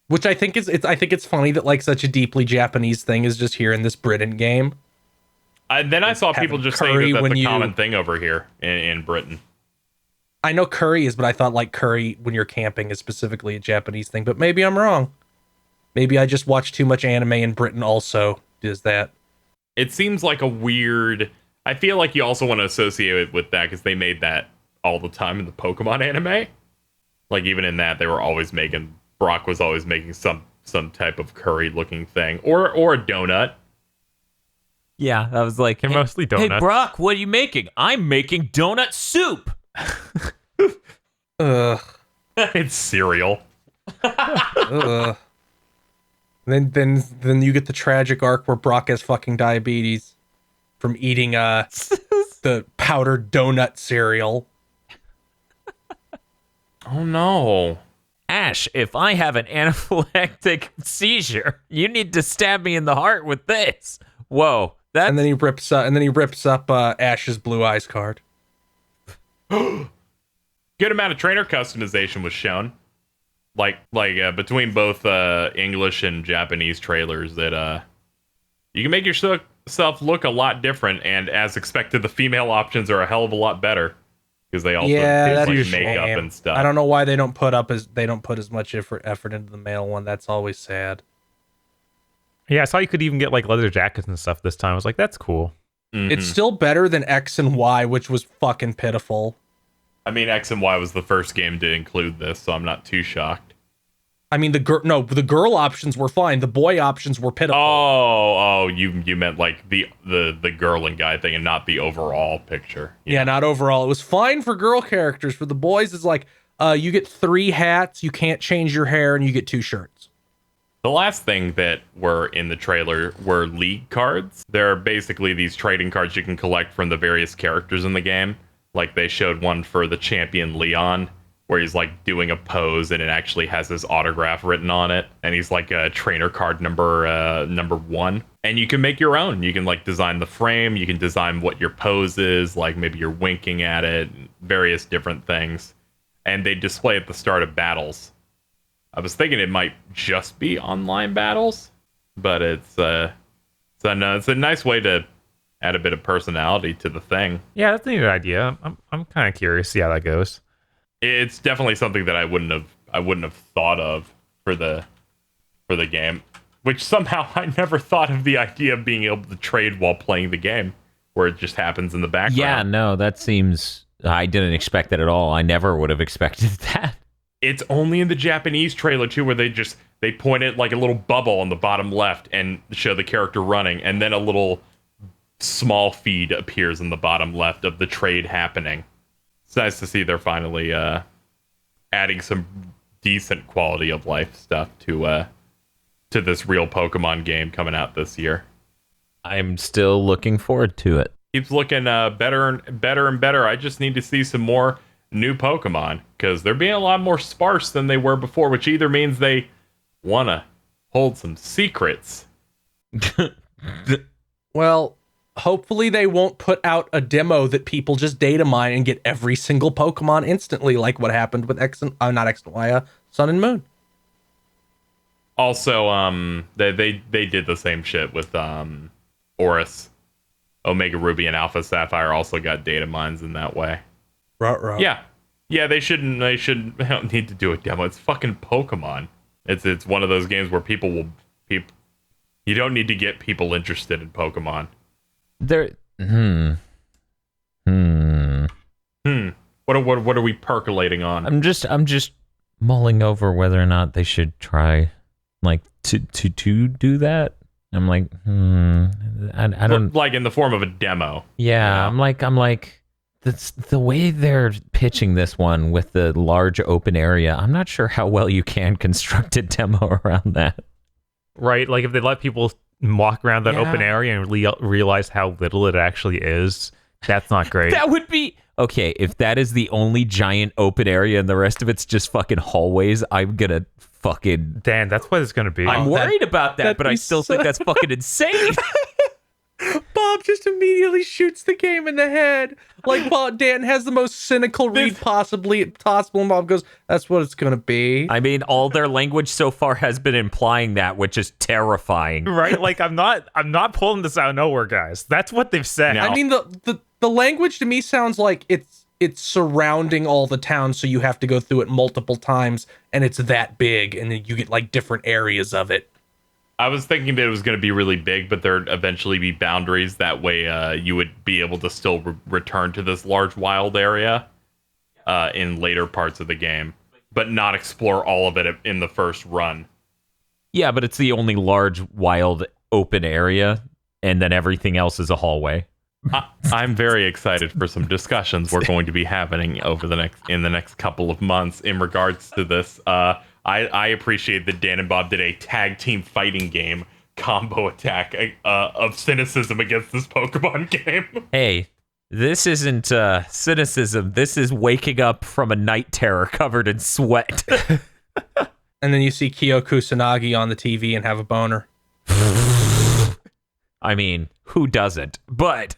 which I think it's funny that like such a deeply Japanese thing is just here in this Britain game. Then I saw people Having just saying curry that that's when a you- common thing over here in Britain. I know curry is, but I thought like curry when you're camping is specifically a Japanese thing. But maybe I'm wrong. Maybe I just watch too much anime in Britain. Also, does that? It seems like a weird. I feel like you also want to associate it with that because they made that all the time in the Pokemon anime. Like even in that, they were always making. Brock was always making some type of curry looking thing, or a donut. Yeah, I was like, They're mostly Hey, donuts. Brock, what are you making? I'm making donut soup. Ugh. It's cereal. Ugh. Then you get the tragic arc where Brock has fucking diabetes from eating the powdered donut cereal. Oh no. Ash, if I have an anaphylactic seizure, you need to stab me in the heart with this. Whoa, that's And then he rips up Ash's Blue Eyes card. Good amount of trainer customization was shown. Like between both English and Japanese trailers, that you can make yourself look a lot different, and as expected, the female options are a hell of a lot better because they also Yeah, do that's like a makeup shame. and stuff. I don't know why they don't put as much effort into the male one. That's always sad. Yeah, I saw you could even get like leather jackets and stuff this time. I was like, that's cool. It's still better than X and Y, which was fucking pitiful. I mean, X and Y was the first game to include this, so I'm not too shocked. I mean, the girl options were fine. The boy options were pitiful. Oh, you meant like the girl and guy thing, and not the overall picture. Yeah, not overall. It was fine for girl characters. For the boys, it's like you get 3 hats, you can't change your hair, and you get 2 shirts. The last thing that were in the trailer were league cards. They're basically these trading cards you can collect from the various characters in the game. Like they showed one for the champion Leon, where he's like doing a pose and it actually has his autograph written on it, and he's like a trainer card number 1. And you can make your own. You can like design the frame, you can design what your pose is, like maybe you're winking at it, various different things. And they display at the start of battles. I was thinking it might just be online battles, but it's a nice way to add a bit of personality to the thing. Yeah, that's a neat idea. I'm kind of curious to see how that goes. It's definitely something that I wouldn't have thought of for the game, which somehow I never thought of the idea of being able to trade while playing the game, where it just happens in the background. yeah, no, that seems. I didn't expect that at all. I never would have expected that. It's only in the Japanese trailer too, where they point at like a little bubble on the bottom left and show the character running, and then a little small feed appears in the bottom left of the trade happening. It's nice to see they're finally adding some decent quality of life stuff to this real Pokemon game coming out this year. I'm still looking forward to it. Keeps looking better and better and better. I just need to see some more new Pokemon, because they're being a lot more sparse than they were before, which either means they want to hold some secrets. Well, hopefully they won't put out a demo that people just data mine and get every single Pokemon instantly, like what happened with not X and Y, Sun and Moon. Also, they did the same shit with Oris. Omega Ruby and Alpha Sapphire also got data mines in that way. Ruh-roh. Yeah, they shouldn't they don't need to do a demo. It's fucking Pokemon. It's one of those games where you don't need to get people interested in Pokemon. What are we percolating on? I'm just mulling over whether or not they should try like to do that. I'm like, I don't like in the form of a demo. Yeah, I'm like the way they're pitching this one with the large open area, I'm not sure how well you can construct a demo around that. Right? Like if they let people walk around that open area and realize how little it actually is, that's not great. That would be okay. If that is the only giant open area and the rest of it's just fucking hallways, I'm gonna fucking. Dan, that's what it's gonna be. I'm worried about that, but I still think that's fucking insane. Bob just immediately shoots the game in the head. Like Bob Dan has the most cynical read possible, and Bob goes, "That's what it's gonna be." I mean, all their language so far has been implying that, which is terrifying. Right? Like I'm not pulling this out of nowhere, guys. That's what they've said. No. I mean, the language to me sounds like it's surrounding all the towns, so you have to go through it multiple times, and it's that big, and then you get like different areas of it. I was thinking that it was going to be really big, but there'd eventually be boundaries. That way, you would be able to still return to this large wild area in later parts of the game, but not explore all of it in the first run. Yeah, but it's the only large, wild, open area, and then everything else is a hallway. I'm very excited for some discussions we're going to be having in the next couple of months in regards to this. I appreciate that Dan and Bob did a tag team fighting game combo attack of cynicism against this Pokemon game. Hey, this isn't cynicism. This is waking up from a night terror covered in sweat. And then you see Kyo Kusanagi on the TV and have a boner. I mean, who doesn't? But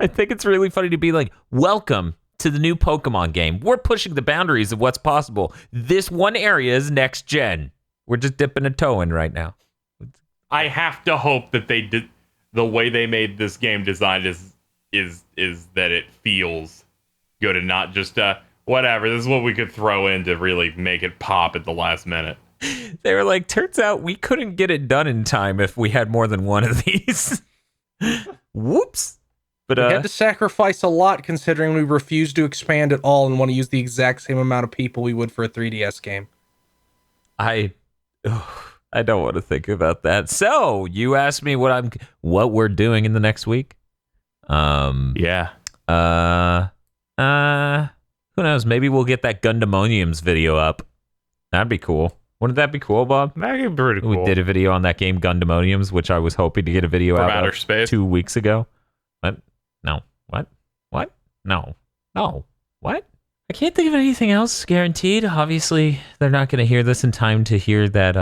I think it's really funny to be like, welcome to the new Pokemon game. We're pushing the boundaries of what's possible. This one area is next gen. We're just dipping a toe in right now. I have to hope that they did the way they made this game designed is that it feels good and not just whatever. This is what we could throw in to really make it pop at the last minute. They were like, turns out we couldn't get it done in time if we had more than one of these. Whoops. But We had to sacrifice a lot considering we refused to expand at all and want to use the exact same amount of people we would for a 3DS game. I don't want to think about that. So you asked me what we're doing in the next week. Yeah. Who knows? Maybe we'll get that Gundamoniums video up. That'd be cool. Wouldn't that be cool, Bob? That'd be pretty cool. We did a video on that game Gundamoniums, which I was hoping to get a video From out outer of space? 2 weeks ago. What? No. What? No. What? I can't think of anything else guaranteed. Obviously, they're not going to hear this in time to hear that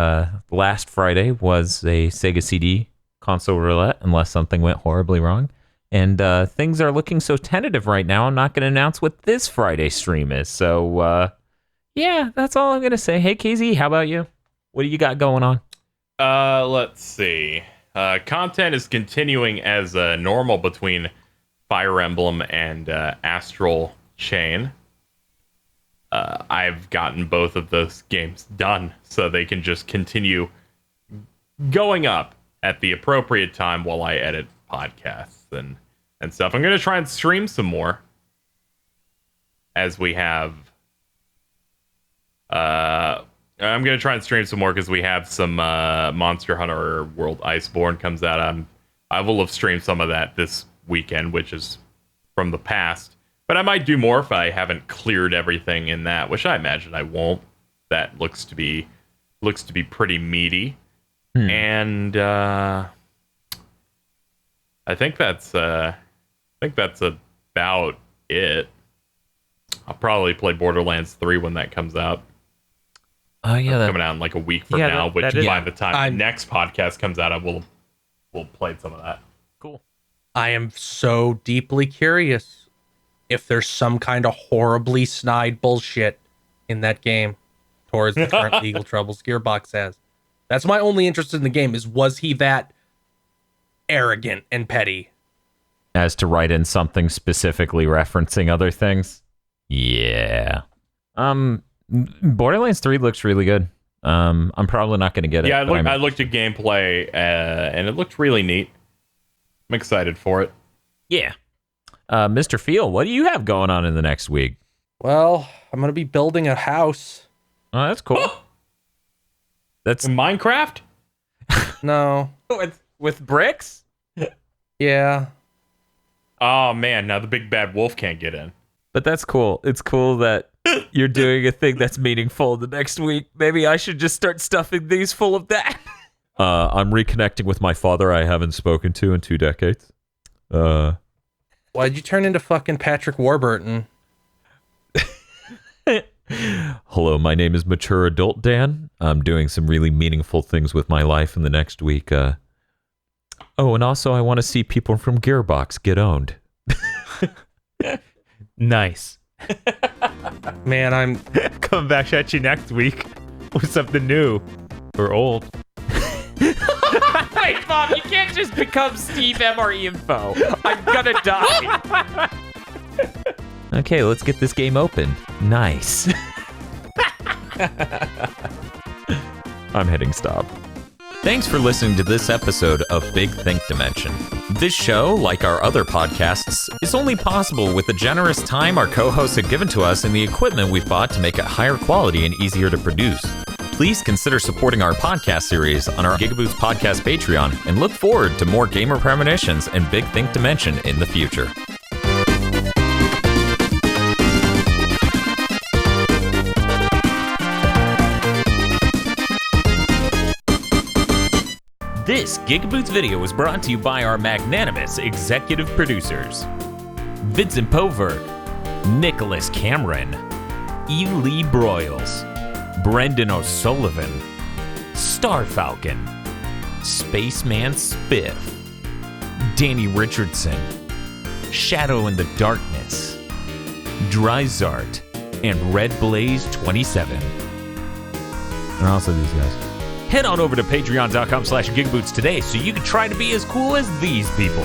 last Friday was a Sega CD console roulette, unless something went horribly wrong. And things are looking so tentative right now, I'm not going to announce what this Friday stream is. So, yeah, that's all I'm going to say. Hey, KZ, how about you? What do you got going on? Let's see. Content is continuing as normal between Fire Emblem and Astral Chain. I've gotten both of those games done, so they can just continue going up at the appropriate time while I edit podcasts and stuff. I'm going to try and stream some more as we have... I'm going to try and stream some more because we have some Monster Hunter World Iceborne comes out. I will have streamed some of that this weekend, which is from the past. But I might do more if I haven't cleared everything in that, which I imagine I won't. That looks to be pretty meaty. And I think that's about it. I'll probably play Borderlands 3 when that comes out. Oh, yeah. Coming out in like a week from Yeah, now, that which is- by the time the next podcast comes out, we'll play some of that. Cool. I am so deeply curious if there's some kind of horribly snide bullshit in that game towards the current legal troubles Gearbox has. That's my only interest in the game is, was he that arrogant and petty? As to write in something specifically referencing other things? Yeah. Borderlands 3 looks really good. I'm probably not going to get it. Yeah, but I looked at gameplay and it looked really neat. I'm excited for it. Yeah. Mr. Feel, what do you have going on in the next week? Well, I'm going to be building a house. Oh, that's cool. That's In Minecraft? No. with bricks? Yeah. Oh man, now the big bad wolf can't get in. But that's cool. It's cool that you're doing a thing that's meaningful the next week. Maybe I should just start stuffing these full of that. I'm reconnecting with my father I haven't spoken to in 2 decades. Why'd you turn into fucking Patrick Warburton? Hello, my name is Mature Adult Dan. I'm doing some really meaningful things with my life in the next week. Oh, and also I want to see people from Gearbox get owned. Nice. Man, I'm Coming back at you next week with something new or old. Wait, Mom, you can't just become Steve MRE Info. I'm gonna die. Okay, let's get this game open. Nice. I'm hitting stop. Thanks for listening to this episode of Big Think Dimension. This show, like our other podcasts, is only possible with the generous time our co-hosts have given to us and the equipment we've bought to make it higher quality and easier to produce. Please consider supporting our podcast series on our GigaBoots podcast Patreon and look forward to more gamer premonitions and Big Think Dimension in the future. This GigaBoots video was brought to you by our magnanimous executive producers: Vincent Poverg, Nicholas Cameron, E. Lee Broyles, Brendan O'Sullivan, Star Falcon, Spaceman Spiff, Danny Richardson, Shadow in the Darkness, Dryzart, and Red Blaze 27. And also these guys. Head on over to patreon.com/gigaboots today so you can try to be as cool as these people.